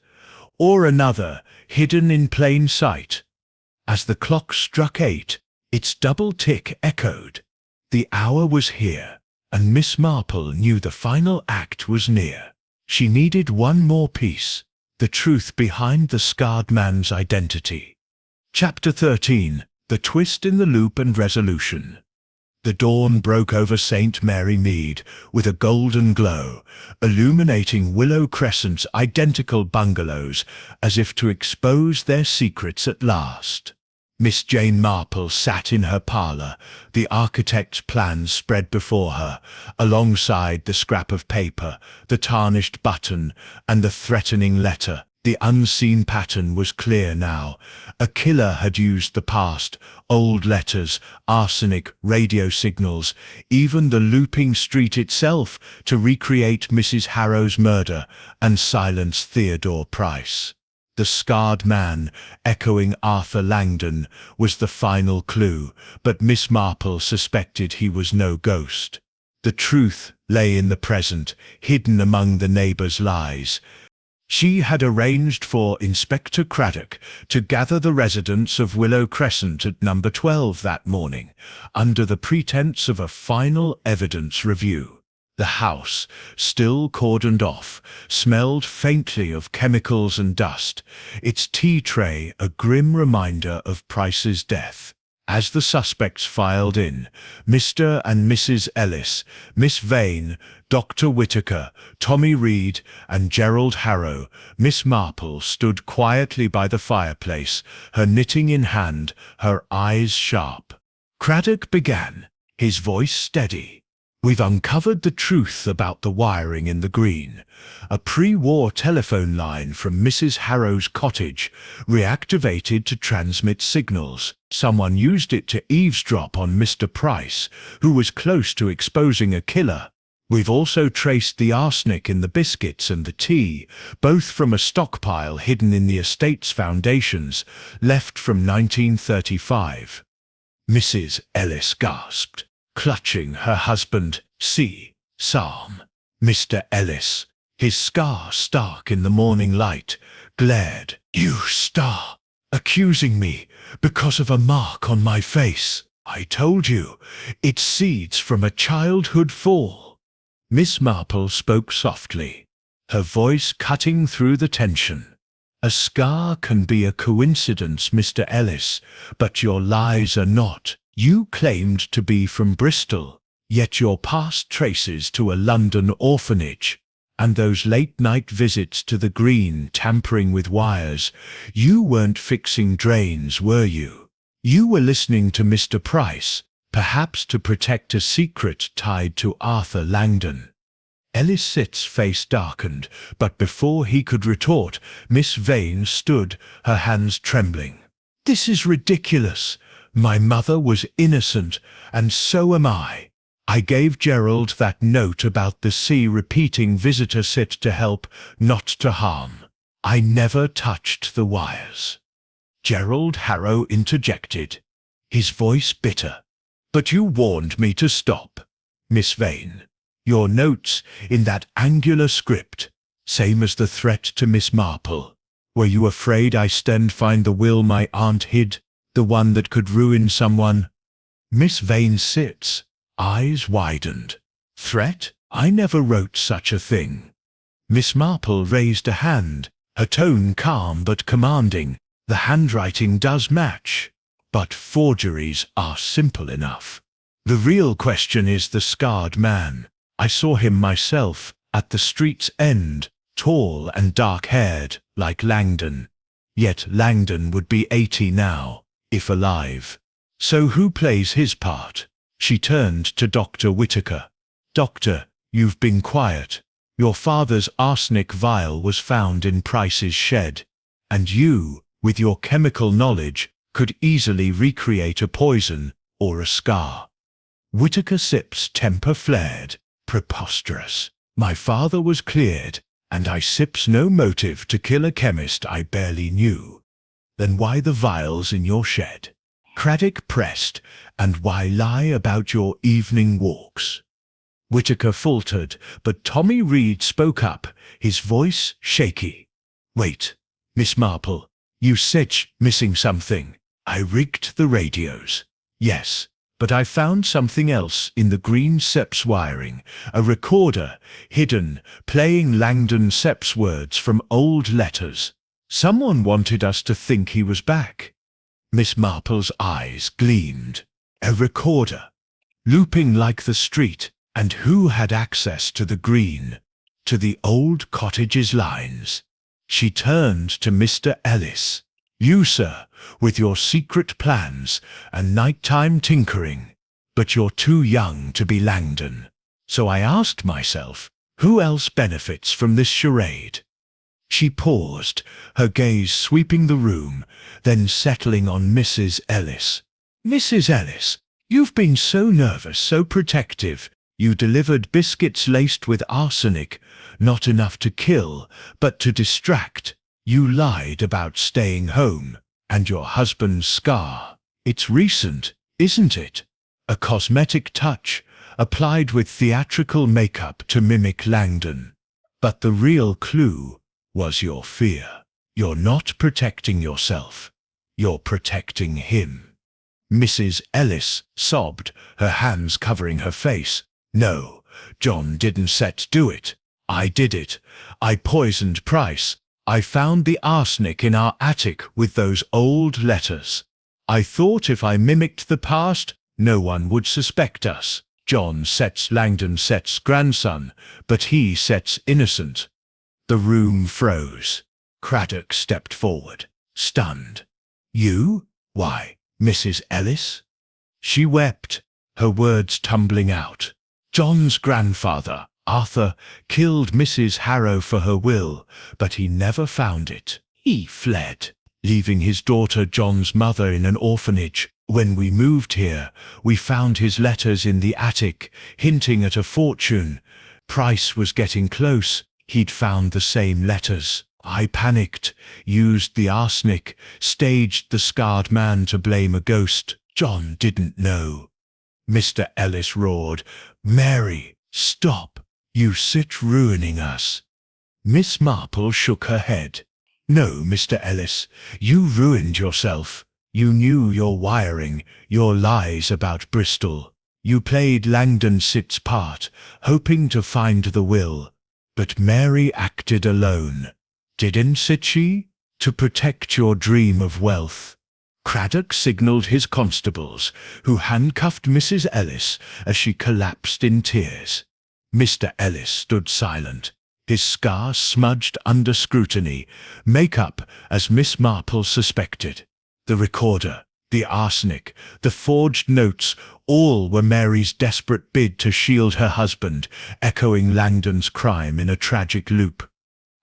Or another, hidden in plain sight? As the clock struck 8, its double tick echoed. The hour was here, and Miss Marple knew the final act was near. She needed one more piece: the truth behind the scarred man's identity. Chapter 13. The Twist in the Loop and Resolution. The dawn broke over St. Mary Mead with a golden glow, illuminating Willow Crescent's identical bungalows as if to expose their secrets at last. Miss Jane Marple sat in her parlour, the architect's plans spread before her, alongside the scrap of paper, the tarnished button, and the threatening letter. The unseen pattern was clear now. A killer had used the past, old letters, arsenic, radio signals, even the looping street itself, to recreate Mrs. Harrow's murder and silence Theodore Price. The scarred man, echoing Arthur Langdon, was the final clue, but Miss Marple suspected he was no ghost. The truth lay in the present, hidden among the neighbours' lies. She had arranged for Inspector Craddock to gather the residents of Willow Crescent at number 12 that morning, under the pretense of a final evidence review. The house, still cordoned off, smelled faintly of chemicals and dust, its tea tray a grim reminder of Price's death. As the suspects filed in, Mr. and Mrs. Ellis, Miss Vane, Dr. Whitaker, Tommy Reed, and Gerald Harrow, Miss Marple stood quietly by the fireplace, her knitting in hand, her eyes sharp. Craddock began, his voice steady. "We've uncovered the truth about the wiring in the green. A pre-war telephone line from Mrs. Harrow's cottage, reactivated to transmit signals. Someone used it to eavesdrop on Mr. Price, who was close to exposing a killer. We've also traced the arsenic in the biscuits and the tea, both from a stockpile hidden in the estate's foundations, left from 1935. Mrs. Ellis gasped, clutching her husband. See, Psalm. Mr. Ellis, his scar stark in the morning light, glared. You star, accusing me because of a mark on my face. I told you, it's seeds from a childhood fall. Miss Marple spoke softly, her voice cutting through the tension. A scar can be a coincidence, Mr. Ellis, but your lies are not. You claimed to be from Bristol, yet your past traces to a London orphanage. And those late-night visits to the Green, tampering with wires. You weren't fixing drains, were you? You were listening to Mr. Price, perhaps to protect a secret tied to Arthur Langdon. Ellis's face darkened, but before he could retort, Miss Vane stood, her hands trembling. This is ridiculous. My mother was innocent, and so am I. I gave Gerald that note about the sea repeating visitor sit to help, not to harm. I never touched the wires. Gerald Harrow interjected, his voice bitter. But you warned me to stop, Miss Vane. Your notes in that angular script, same as the threat to Miss Marple. Were you afraid I find the will my aunt hid, the one that could ruin someone? Miss Vane sits, eyes widened. Threat? I never wrote such a thing. Miss Marple raised a hand, her tone calm but commanding. The handwriting does match, but forgeries are simple enough. The real question is the scarred man. I saw him myself, at the street's end, tall and dark-haired, like Langdon. Yet Langdon would be 80 now, if alive. So who plays his part? She turned to Dr. Whittaker. Doctor, you've been quiet. Your father's arsenic vial was found in Price's shed, and you, with your chemical knowledge, could easily recreate a poison or a scar. Whittaker Sip's temper flared. Preposterous. My father was cleared, and I Sips no motive to kill a chemist I barely knew. Then why the vials in your shed? Craddock pressed, and why lie about your evening walks? Whittaker faltered, but Tommy Reed spoke up, his voice shaky. Wait, Miss Marple, you said missing something. I rigged the radios. Yes, but I found something else in the Green Sep's wiring, a recorder, hidden, playing Langdon Sep's words from old letters. Someone wanted us to think he was back. Miss Marple's eyes gleamed. A recorder, looping like the street, and who had access to the Green, to the old cottage's lines? She turned to Mr. Ellis. You, sir, with your secret plans and nighttime tinkering, but you're too young to be Langdon. So I asked myself, who else benefits from this charade? She paused, her gaze sweeping the room, then settling on Mrs. Ellis. Mrs. Ellis, you've been so nervous, so protective. You delivered biscuits laced with arsenic, not enough to kill, but to distract. You lied about staying home, and your husband's scar. It's recent, isn't it? A cosmetic touch, applied with theatrical makeup to mimic Langdon. But the real clue was your fear. You're not protecting yourself. You're protecting him. Mrs. Ellis sobbed, her hands covering her face. No, John didn't do it. I did it. I poisoned Price. I found the arsenic in our attic with those old letters. I thought if I mimicked the past, no one would suspect us. John Langdon grandson, but he innocent. The room froze. Craddock stepped forward, stunned. You? Why, Mrs. Ellis? She wept, her words tumbling out. John's grandfather, Arthur, killed Mrs. Harrow for her will, but he never found it. He fled, leaving his daughter John's mother in an orphanage. When we moved here, we found his letters in the attic, hinting at a fortune. Price was getting close. He'd found the same letters. I panicked, used the arsenic, staged the scarred man to blame a ghost. John didn't know. Mr. Ellis roared, "Mary, stop! You sit ruining us." Miss Marple shook her head. "No, Mr. Ellis, you ruined yourself. You knew your wiring, your lies about Bristol. You played Langdon Sit's part, hoping to find the will. But Mary acted alone. Didn't she? To protect your dream of wealth." Craddock signalled his constables, who handcuffed Mrs. Ellis as she collapsed in tears. Mr. Ellis stood silent, his scar smudged under scrutiny, makeup as Miss Marple suspected. The recorder, the arsenic, the forged notes, all were Mary's desperate bid to shield her husband, echoing Langdon's crime in a tragic loop.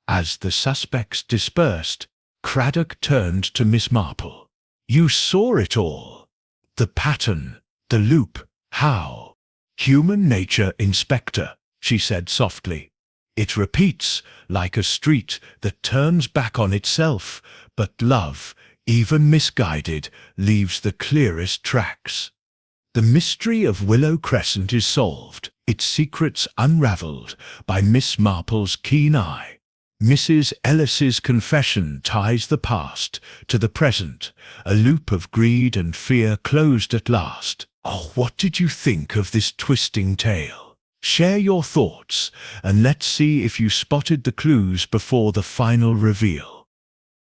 As the suspects dispersed, Craddock turned to Miss Marple. "You saw it all. The pattern, the loop, how?" "Human nature, Inspector," she said softly. "It repeats, like a street that turns back on itself, but love, even misguided, leaves the clearest tracks. The mystery of Willow Crescent is solved, its secrets unravelled by Miss Marple's keen eye. Mrs. Ellis's confession ties the past to the present, a loop of greed and fear closed at last. Oh, what did you think of this twisting tale? Share your thoughts, and let's see if you spotted the clues before the final reveal.